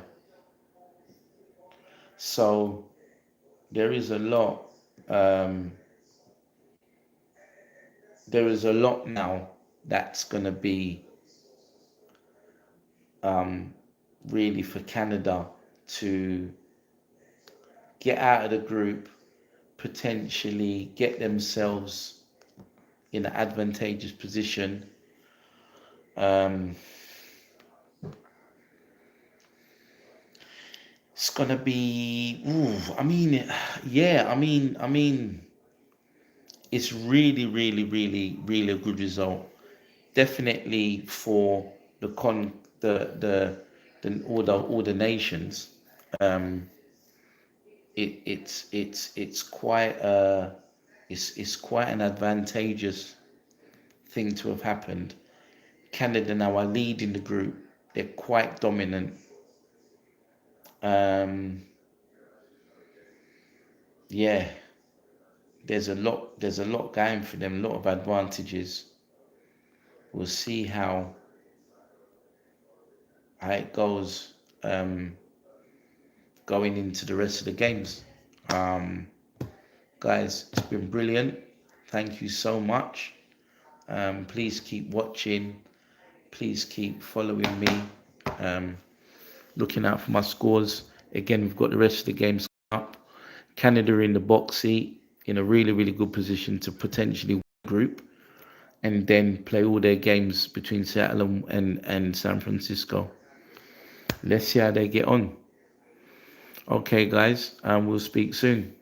So there is a lot. There is a lot now that's going to be really for Canada to get out of the group, potentially get themselves in an advantageous position. It's gonna be, it's really, really, really, really a good result. Definitely for all the nations. It's quite an advantageous thing to have happened. Canada now are leading the group. They're quite dominant. Yeah, there's a lot going for them, a lot of advantages. We'll see how it goes going into the rest of the games. Guys, it's been brilliant. Thank you so much. Please keep watching. Please keep following me. Looking out for my scores. Again, we've got the rest of the games up. Canada in the box seat, in a really, really good position to potentially win the group, and then play all their games between Seattle and San Francisco. let's see how they get on. Okay, guys, and we'll speak soon.